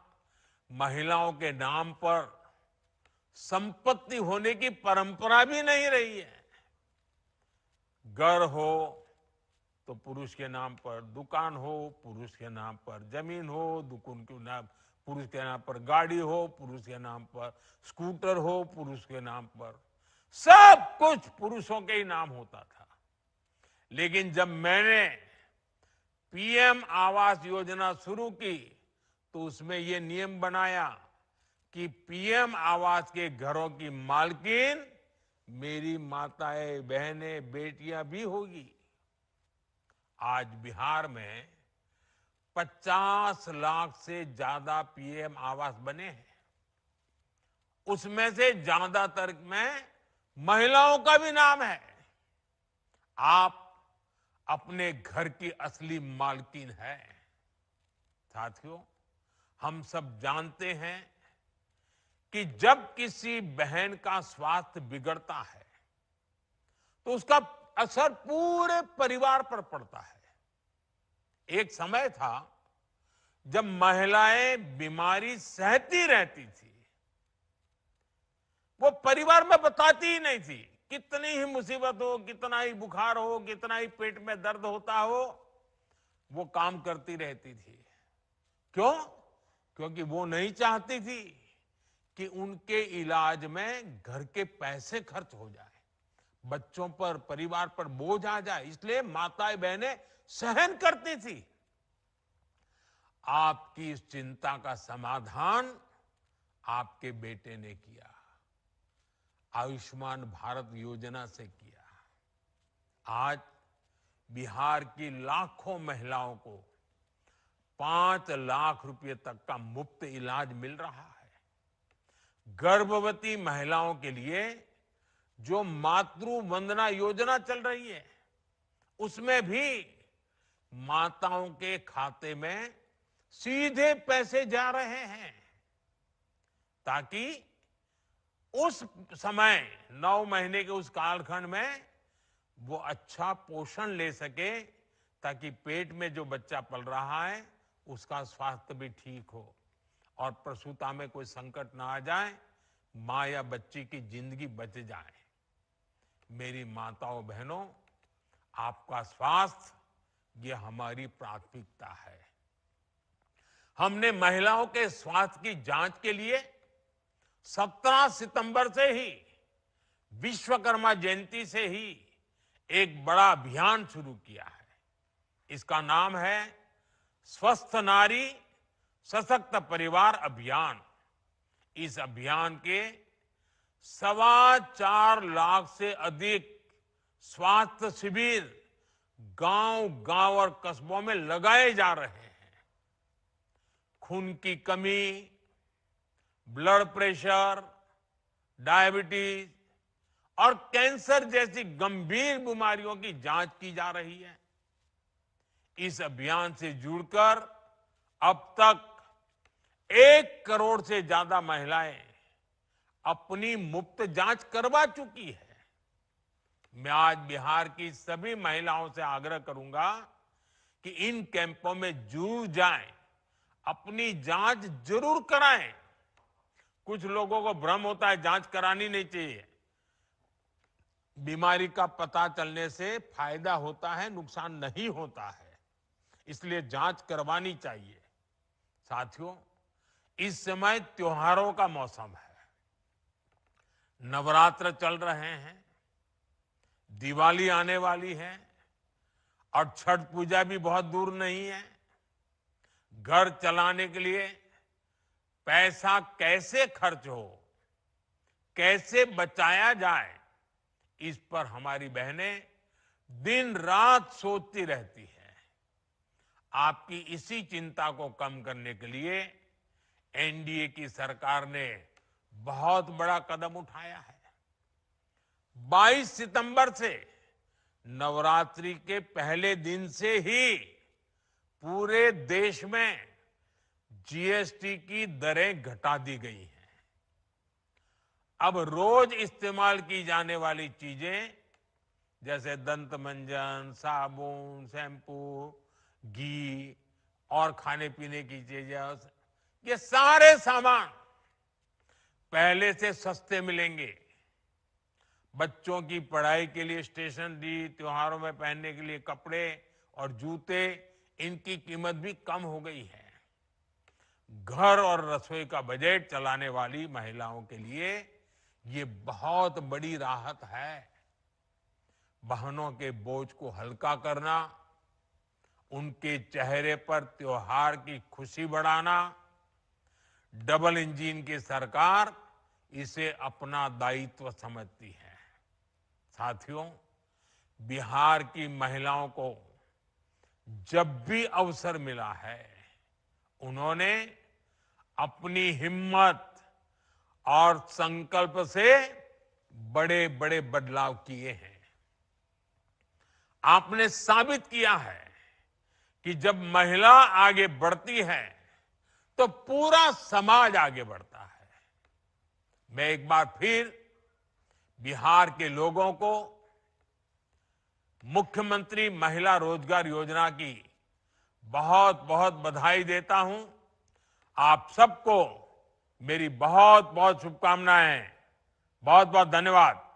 महिलाओं के नाम पर संपत्ति होने की परंपरा भी नहीं रही है। घर हो तो पुरुष के नाम पर, दुकान हो पुरुष के नाम पर, जमीन हो दुकान के नाम, पुरुष के नाम पर, गाड़ी हो पुरुष के नाम पर, स्कूटर हो पुरुष के नाम पर, सब कुछ पुरुषों के ही नाम होता था। लेकिन जब मैंने पीएम आवास योजना शुरू की तो उसमें यह नियम बनाया कि पीएम आवास के घरों की मालकिन मेरी माताएं, बहनें, बेटियां भी होगी। आज बिहार में 50 लाख से ज्यादा पीएम आवास बने हैं। उसमें से ज्यादातर में महिलाओं का भी नाम है। आप अपने घर की असली मालकिन है। साथियों, हम सब जानते हैं कि जब किसी बहन का स्वास्थ्य बिगड़ता है तो उसका असर पूरे परिवार पर पड़ता है। एक समय था जब महिलाएं बीमारी सहती रहती थी, वो परिवार में बताती ही नहीं थी। कितनी ही मुसीबत हो, कितना ही बुखार हो, कितना ही पेट में दर्द होता हो, वो काम करती रहती थी। क्यों? क्योंकि वो नहीं चाहती थी कि उनके इलाज में घर के पैसे खर्च हो जाए, बच्चों पर, परिवार पर बोझ आ जाए। इसलिए माताएं बहनें सहन करती थी। आपकी इस चिंता का समाधान आपके बेटे ने किया, आयुष्मान भारत योजना से किया। आज बिहार की लाखों महिलाओं को 5 लाख रुपए तक का मुफ्त इलाज मिल रहा है। गर्भवती महिलाओं के लिए जो मातृ वंदना योजना चल रही है, उसमें भी माताओं के खाते में सीधे पैसे जा रहे हैं, ताकि उस समय 9 महीने के उस कालखंड में वो अच्छा पोषण ले सके, ताकि पेट में जो बच्चा पल रहा है उसका स्वास्थ्य भी ठीक हो और प्रसूता में कोई संकट ना आ जाए, मां या बच्ची की जिंदगी बच जाए। मेरी माताओं बहनों, आपका स्वास्थ्य ये हमारी प्राथमिकता है। हमने महिलाओं के स्वास्थ्य की जांच के लिए 17 सितंबर से ही, विश्वकर्मा जयंती से ही एक बड़ा अभियान शुरू किया है। इसका नाम है स्वस्थ नारी सशक्त परिवार अभियान। इस अभियान के 4.25 लाख से अधिक स्वास्थ्य शिविर गांव-गांव और कस्बों में लगाए जा रहे हैं। खून की कमी, ब्लड प्रेशर, डायबिटीज और कैंसर जैसी गंभीर बीमारियों की जांच की जा रही है। इस अभियान से जुड़कर अब तक 1 करोड़ से ज्यादा महिलाएं अपनी मुफ्त जांच करवा चुकी है। मैं आज बिहार की सभी महिलाओं से आग्रह करूंगा कि इन कैंपों में जरूर जाएं, अपनी जांच जरूर कराएं। कुछ लोगों को भ्रम होता है जांच करानी नहीं चाहिए। बीमारी का पता चलने से फायदा होता है, नुकसान नहीं होता है, इसलिए जांच करवानी चाहिए। साथियों, इस समय त्योहारों का मौसम है, नवरात्र चल रहे हैं, दिवाली आने वाली है और छठ पूजा भी बहुत दूर नहीं है। घर चलाने के लिए पैसा कैसे खर्च हो, कैसे बचाया जाए, इस पर हमारी बहनें दिन रात सोचती रहती है। आपकी इसी चिंता को कम करने के लिए एनडीए की सरकार ने बहुत बड़ा कदम उठाया है। 22 सितंबर से नवरात्रि के पहले दिन से ही पूरे देश में जीएसटी की दरें घटा दी गई हैं। अब रोज इस्तेमाल की जाने वाली चीजें जैसे दंत मंजन, साबुन, शैम्पू, घी और खाने पीने की चीजें, ये सारे सामान पहले से सस्ते मिलेंगे। बच्चों की पढ़ाई के लिए स्टेशनरी, त्योहारों में पहनने के लिए कपड़े और जूते, इनकी कीमत भी कम हो गई है। घर और रसोई का बजट चलाने वाली महिलाओं के लिए ये बहुत बड़ी राहत है। बहनों के बोझ को हल्का करना, उनके चेहरे पर त्योहार की खुशी बढ़ाना, डबल इंजन की सरकार इसे अपना दायित्व समझती है। साथियों, बिहार की महिलाओं को जब भी अवसर मिला है, उन्होंने अपनी हिम्मत और संकल्प से बड़े बड़े बदलाव किए हैं। आपने साबित किया है कि जब महिला आगे बढ़ती है तो पूरा समाज आगे बढ़ता है। मैं एक बार फिर बिहार के लोगों को मुख्यमंत्री महिला रोजगार योजना की बहुत बहुत बधाई देता हूं। आप सबको मेरी बहुत बहुत शुभकामनाएं। बहुत बहुत धन्यवाद।